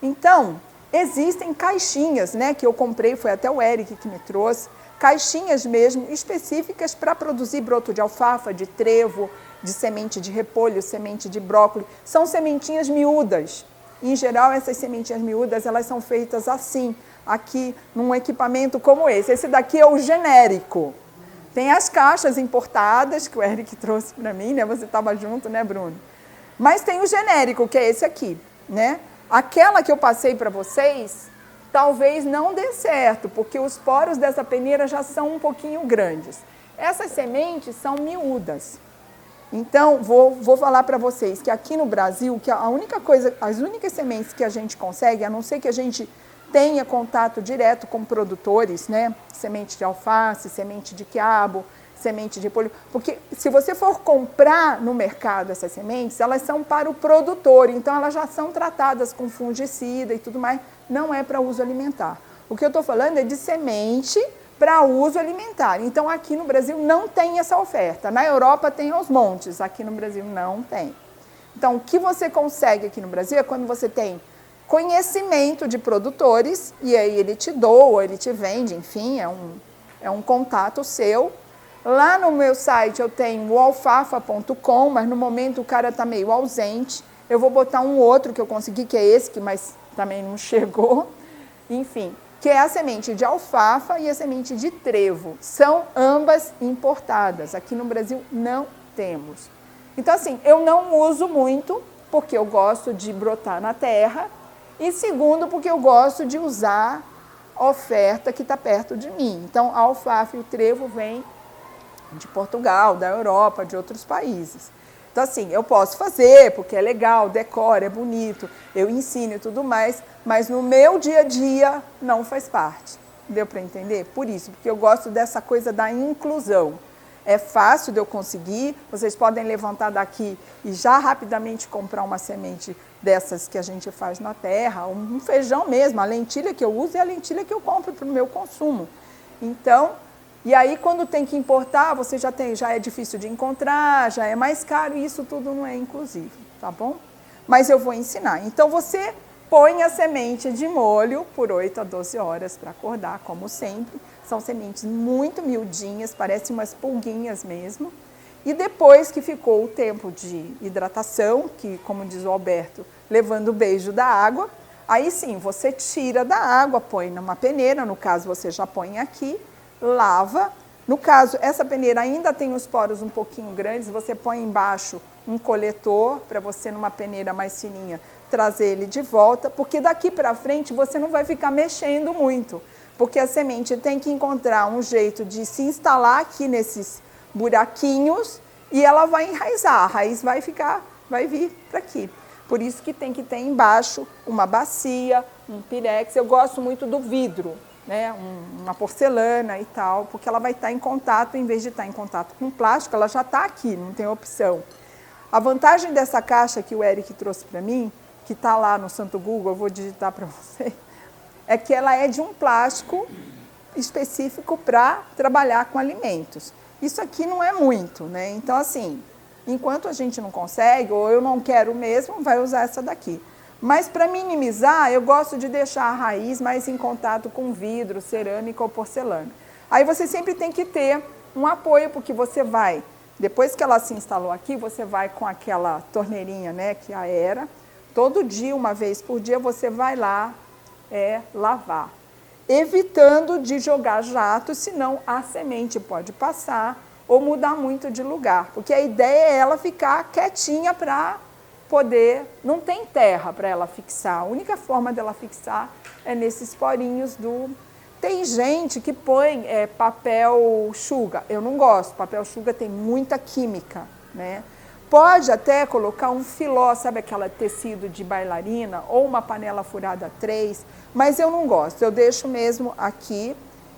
Então, existem caixinhas, né, que eu comprei, foi até o Eric que me trouxe, caixinhas mesmo específicas para produzir broto de alfafa, de trevo, de semente de repolho, semente de brócolis. São sementinhas miúdas. Em geral, essas sementinhas miúdas, elas são feitas assim, aqui num equipamento como esse. Esse daqui é o genérico. Tem as caixas importadas, que o Eric trouxe para mim, né? Você estava junto, né, Bruno? Mas tem o genérico, que é esse aqui, né? Aquela que eu passei para vocês, talvez não dê certo, porque os poros dessa peneira já são um pouquinho grandes. Essas sementes são miúdas. Então, vou falar para vocês que aqui no Brasil, que a única coisa, as únicas sementes que a gente consegue, a não ser que a gente tenha contato direto com produtores, né? Semente de alface, semente de quiabo, semente de repolho. Porque se você for comprar no mercado essas sementes, elas são para o produtor, então elas já são tratadas com fungicida e tudo mais, não é para uso alimentar. O que eu estou falando é de semente para uso alimentar. Então aqui no Brasil não tem essa oferta. Na Europa tem aos montes, aqui no Brasil não tem. Então o que você consegue aqui no Brasil é quando você tem conhecimento de produtores, e aí ele te doa, ele te vende, enfim, é um contato seu, Lá no meu site eu tenho o alfafa.com, mas no momento o cara está meio ausente. Eu vou botar um outro que eu consegui, que é esse, mas também não chegou. Enfim, que é a semente de alfafa e a semente de trevo. São ambas importadas. Aqui no Brasil não temos. Então, assim, eu não uso muito, porque eu gosto de brotar na terra. E segundo, porque eu gosto de usar a oferta que está perto de mim. Então, a alfafa e o trevo vêm de Portugal, da Europa, de outros países. Então, assim, eu posso fazer, porque é legal, decora, é bonito, eu ensino e tudo mais, mas no meu dia a dia não faz parte. Deu para entender? Por isso, porque eu gosto dessa coisa da inclusão. É fácil de eu conseguir, vocês podem levantar daqui e já rapidamente comprar uma semente dessas que a gente faz na terra, um feijão mesmo, a lentilha que eu uso é a lentilha que eu compro para o meu consumo. Então, e aí quando tem que importar, você já é difícil de encontrar, já é mais caro e isso tudo não é inclusivo, tá bom? Mas eu vou ensinar. Então você põe a semente de molho por 8 a 12 horas para acordar, como sempre. São sementes muito miudinhas, parecem umas pulguinhas mesmo. E depois que ficou o tempo de hidratação, que, como diz o Alberto, levando o beijo da água, aí sim, você tira da água, põe numa peneira, no caso você já põe aqui, lava. No caso, essa peneira ainda tem os poros um pouquinho grandes, você põe embaixo um coletor, para você, numa peneira mais fininha, trazer ele de volta, porque daqui para frente você não vai ficar mexendo muito. Porque a semente tem que encontrar um jeito de se instalar aqui nesses buraquinhos e ela vai enraizar, a raiz vai vir para aqui. Por isso que tem que ter embaixo uma bacia, um pirex. Eu gosto muito do vidro, né? Uma porcelana e tal, porque ela vai estar em contato, em vez de estar em contato com plástico, ela já está aqui, não tem opção. A vantagem dessa caixa que o Eric trouxe para mim, que está lá no Santo Google, eu vou digitar para vocês, é que ela é de um plástico específico para trabalhar com alimentos. Isso aqui não é muito, né? Então, assim, enquanto a gente não consegue, ou eu não quero mesmo, vai usar essa daqui. Mas para minimizar, eu gosto de deixar a raiz mais em contato com vidro, cerâmica ou porcelana. Aí você sempre tem que ter um apoio, porque você vai, depois que ela se instalou aqui, você vai com aquela torneirinha, né, que aera, todo dia, uma vez por dia, você vai lá, lavar, evitando de jogar jato, senão a semente pode passar ou mudar muito de lugar, porque a ideia é ela ficar quietinha para poder, não tem terra para ela fixar, a única forma dela fixar é nesses porinhos do... Tem gente que põe papel chuga, eu não gosto, papel chuga tem muita química, né? Pode até colocar um filó, sabe aquela tecido de bailarina, ou uma panela furada 3, mas eu não gosto, eu deixo mesmo aqui.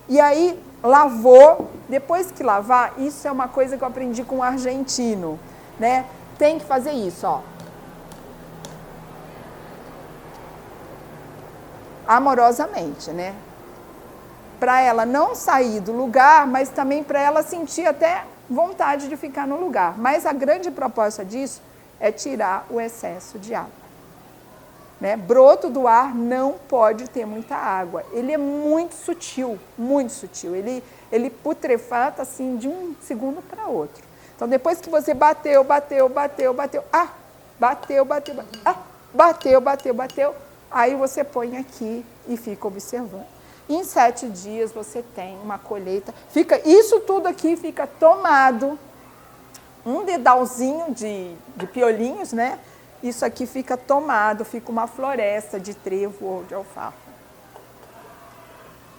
E aí, lavou, depois que lavar, isso é uma coisa que eu aprendi com um argentino, né? Tem que fazer isso, ó. Amorosamente, né? Para ela não sair do lugar, mas também para ela sentir até vontade de ficar no lugar. Mas a grande proposta disso é tirar o excesso de água. Né? Broto do ar não pode ter muita água. Ele é muito sutil, muito sutil. Ele putrefata assim de um segundo para outro. Então, depois que você bateu, aí você põe aqui e fica observando. Em 7 dias você tem uma colheita. Isso tudo aqui fica tomado, um dedalzinho de piolinhos, né? Isso aqui fica tomado, fica uma floresta de trevo ou de alfafa.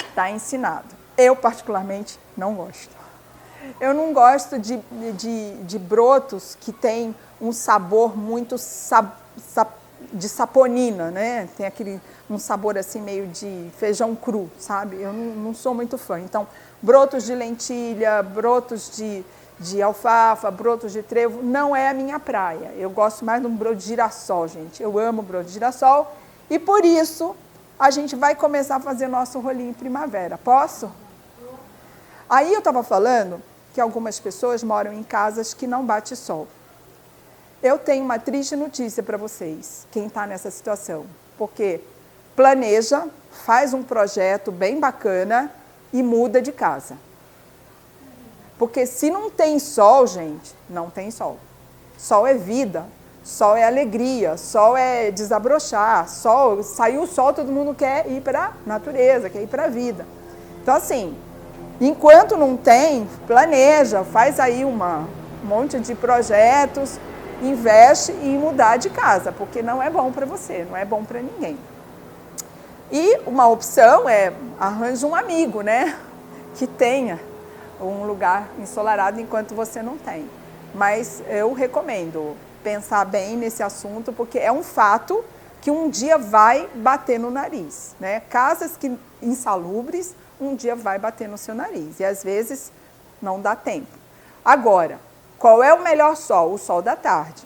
Está ensinado. Eu, particularmente, não gosto. Eu não gosto de brotos que tem um sabor muito de saponina, né? Tem um sabor assim meio de feijão cru, sabe? Eu não sou muito fã. Então, brotos de lentilha, brotos de alfafa, brotos de trevo, não é a minha praia. Eu gosto mais de um broto de girassol, gente. Eu amo broto de girassol e por isso a gente vai começar a fazer nosso rolinho primavera. Posso? Aí eu estava falando que algumas pessoas moram em casas que não bate sol. Eu tenho uma triste notícia para vocês, quem está nessa situação, porque planeja, faz um projeto bem bacana e muda de casa. Porque se não tem sol, gente, não tem sol. Sol é vida, sol é alegria, sol é desabrochar, sol, saiu o sol, todo mundo quer ir para a natureza, quer ir para a vida. Então, assim, enquanto não tem, planeja, faz aí um monte de projetos, investe em mudar de casa, porque não é bom para você, não é bom para ninguém. E uma opção é arranje um amigo, né, que tenha um lugar ensolarado enquanto você não tem. Mas eu recomendo pensar bem nesse assunto, porque é um fato que um dia vai bater no nariz, né? Casas insalubres, um dia vai bater no seu nariz, e às vezes não dá tempo. Agora, qual é o melhor sol? O sol da tarde.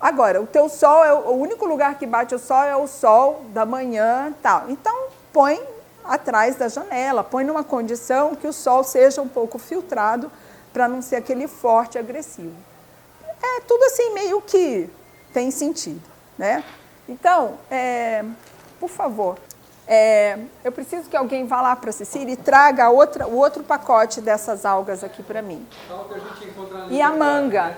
Agora, o teu sol, o único lugar que bate o sol é o sol da manhã, tal. Então, põe atrás da janela, põe numa condição que o sol seja um pouco filtrado para não ser aquele forte agressivo. É tudo assim meio que tem sentido, né? Então, por favor, eu preciso que alguém vá lá para a Cecília e traga o outro pacote dessas algas aqui para mim. E a manga,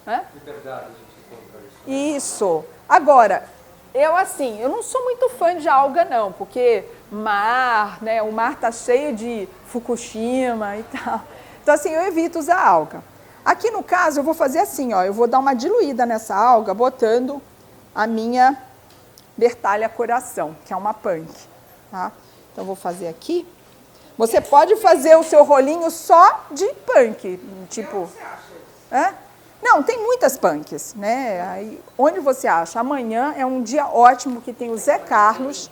né? Liberdade, a gente encontra isso. Isso. Agora, eu não sou muito fã de alga não, porque mar, né? O mar tá cheio de Fukushima e tal. Então, assim, eu evito usar alga. Aqui no caso, eu vou fazer assim, ó, eu vou dar uma diluída nessa alga, botando a minha Bertalha Coração, que é uma punk, tá? Então, eu vou fazer aqui. Você pode fazer o seu rolinho só de punk, tipo... Não, tem muitas punks, né? Aí, onde você acha? Amanhã é um dia ótimo que tem o Zé Carlos.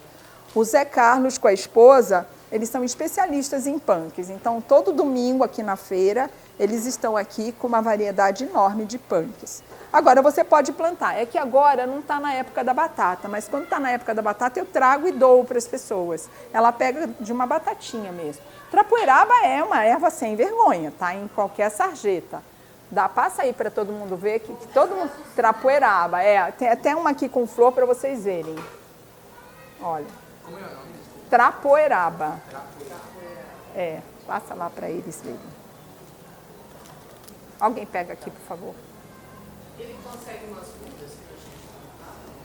O Zé Carlos com a esposa, eles são especialistas em punks. Então, todo domingo aqui na feira, eles estão aqui com uma variedade enorme de punks. Agora, você pode plantar. É que agora não está na época da batata, mas quando está na época da batata, eu trago e dou para as pessoas. Ela pega de uma batatinha mesmo. Trapoeraba é uma erva sem vergonha, tá? Em qualquer sarjeta. Passa aí para todo mundo ver que todo mundo... Trapoeraba, tem até uma aqui com flor para vocês verem. Olha. Como é o nome? Trapoeraba. Passa lá para eles verem. Alguém pega aqui, por favor. Ele consegue umas mudas?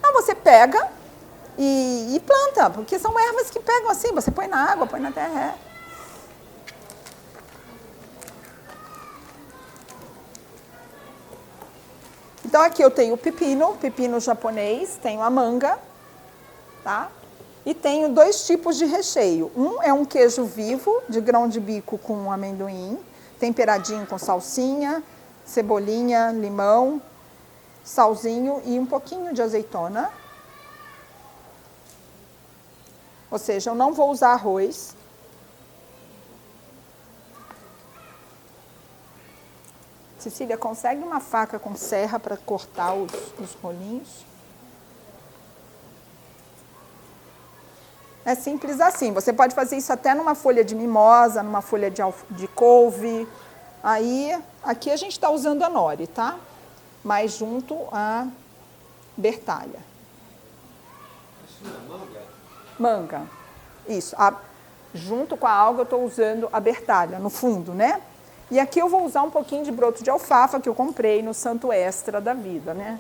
Não, você pega e planta, porque são ervas que pegam assim, você põe na água, põe na terra. Então, aqui eu tenho o pepino japonês, tenho a manga, tá? E tenho 2 tipos de recheio. Um é um queijo vivo, de grão de bico com amendoim, temperadinho com salsinha, cebolinha, limão, salzinho e um pouquinho de azeitona. Ou seja, eu não vou usar arroz. Cecília, consegue uma faca com serra para cortar os rolinhos? É simples assim. Você pode fazer isso até numa folha de mimosa, numa folha de couve. Aí, aqui a gente está usando a nori, tá? Mas junto a bertalha. Isso não é manga? Manga. Isso. Junto com a alga eu estou usando a bertalha, no fundo, né? E aqui eu vou usar um pouquinho de broto de alfafa que eu comprei no Santo Extra da vida, né?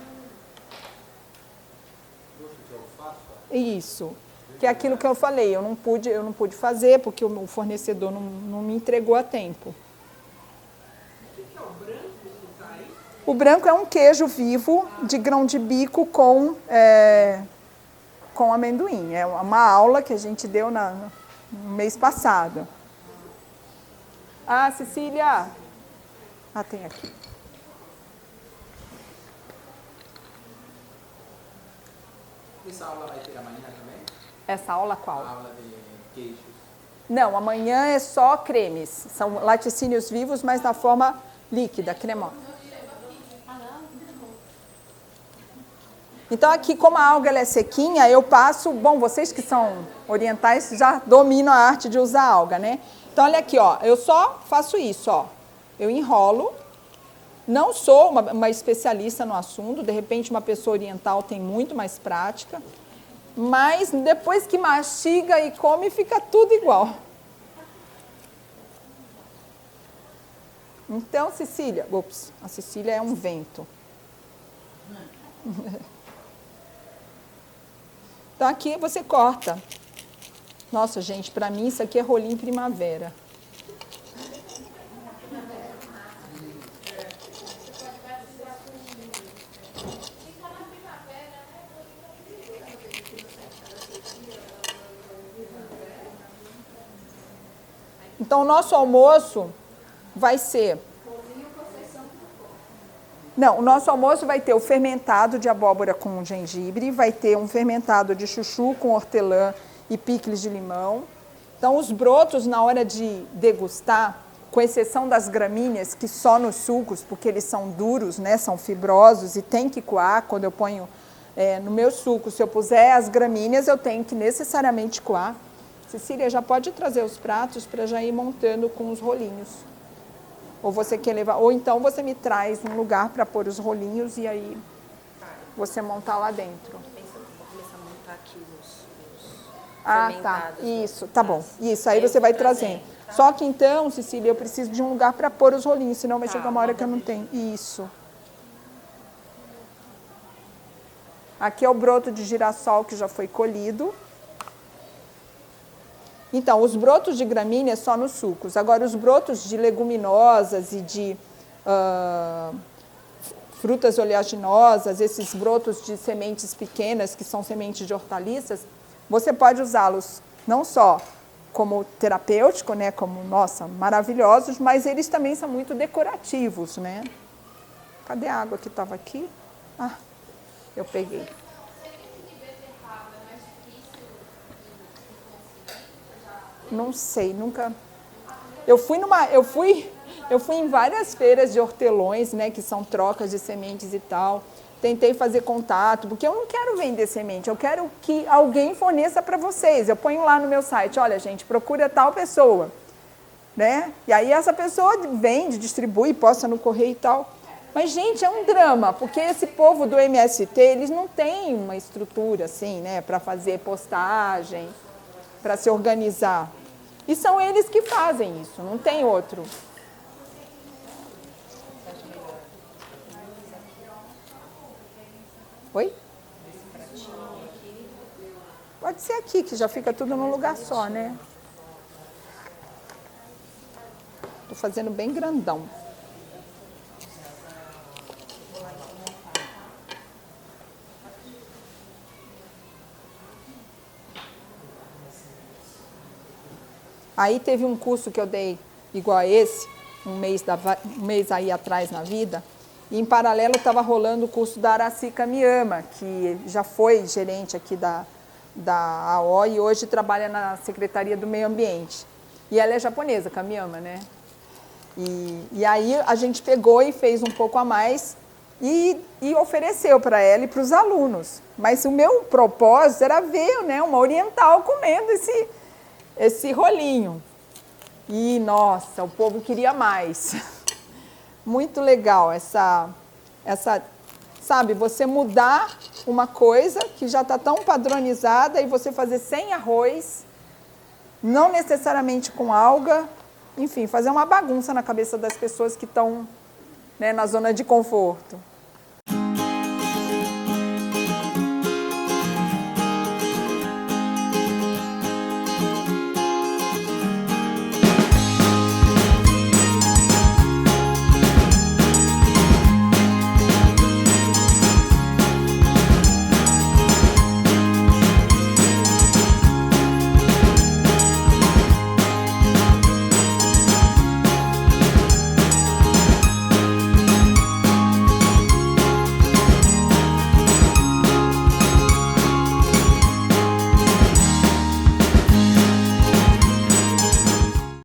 Broto de alfafa? Isso. Que é aquilo que eu falei, eu não pude fazer porque o fornecedor não me entregou a tempo. O que é o branco que está aí? O branco é um queijo vivo de grão de bico com amendoim. É uma aula que a gente deu no mês passado. Ah, Cecília! Tem aqui. Essa aula vai ter amanhã também? Essa aula qual? A aula de queijos. Não, amanhã é só cremes. São laticínios vivos, mas na forma líquida, cremosa. Então, aqui, como a alga ela é sequinha, eu passo... Bom, vocês que são orientais já dominam a arte de usar alga, né? Então, olha aqui, ó. Eu só faço isso, ó. Eu enrolo. Não sou uma especialista no assunto. De repente, uma pessoa oriental tem muito mais prática. Mas, depois que mastiga e come, fica tudo igual. Então, Cecília, ops, a Cecília é um vento. Então aqui você corta. Nossa, gente, para mim isso aqui é rolinho primavera. Então, o nosso almoço vai ser... Não, o nosso almoço vai ter o fermentado de abóbora com gengibre, vai ter um fermentado de chuchu com hortelã e picles de limão. Então, os brotos, na hora de degustar, com exceção das gramíneas, que só nos sucos, porque eles são duros, né, são fibrosos e tem que coar. Quando eu ponho no meu suco, se eu puser as gramíneas, eu tenho que necessariamente coar. Cecília, já pode trazer os pratos para já ir montando com os rolinhos. Ou você quer levar, ou então você me traz um lugar para pôr os rolinhos e aí você montar lá dentro. Vou começar a montar aqui os Ah, tá. Isso, tá bom. Isso, aí você vai trazendo. Só que então, Cecília, eu preciso de um lugar para pôr os rolinhos, senão vai chegar uma hora que eu não tenho. Isso. Aqui é o broto de girassol que já foi colhido. Então, os brotos de gramínea só nos sucos. Agora, os brotos de leguminosas e de frutas oleaginosas, esses brotos de sementes pequenas, que são sementes de hortaliças, você pode usá-los não só como terapêutico, né, como, nossa, maravilhosos, mas eles também são muito decorativos, né? Cadê a água que estava aqui? Ah, eu peguei. Não sei, nunca. Eu fui em várias feiras de hortelões, né, que são trocas de sementes e tal. Tentei fazer contato, porque eu não quero vender semente, eu quero que alguém forneça para vocês. Eu ponho lá no meu site, olha, gente, procura tal pessoa, né? E aí essa pessoa vende, distribui, posta no correio e tal. Mas, gente, é um drama, porque esse povo do MST, eles não têm uma estrutura assim, né, para fazer postagem, para se organizar. E são eles que fazem isso, não tem outro. Oi? Pode ser aqui, que já fica tudo num lugar só, né? Estou fazendo bem grandão. Aí teve um curso que eu dei igual a esse, um mês aí atrás na vida, e em paralelo estava rolando o curso da Aracy Kamiyama, que já foi gerente aqui da AO e hoje trabalha na Secretaria do Meio Ambiente. E ela é japonesa, Kamiyama, né? E aí a gente pegou e fez um pouco a mais e ofereceu para ela e para os alunos. Mas o meu propósito era ver, né, uma oriental comendo esse rolinho. E, nossa, o povo queria mais. Muito legal essa, sabe, você mudar uma coisa que já está tão padronizada e você fazer sem arroz, não necessariamente com alga, enfim, fazer uma bagunça na cabeça das pessoas que estão, né, na zona de conforto.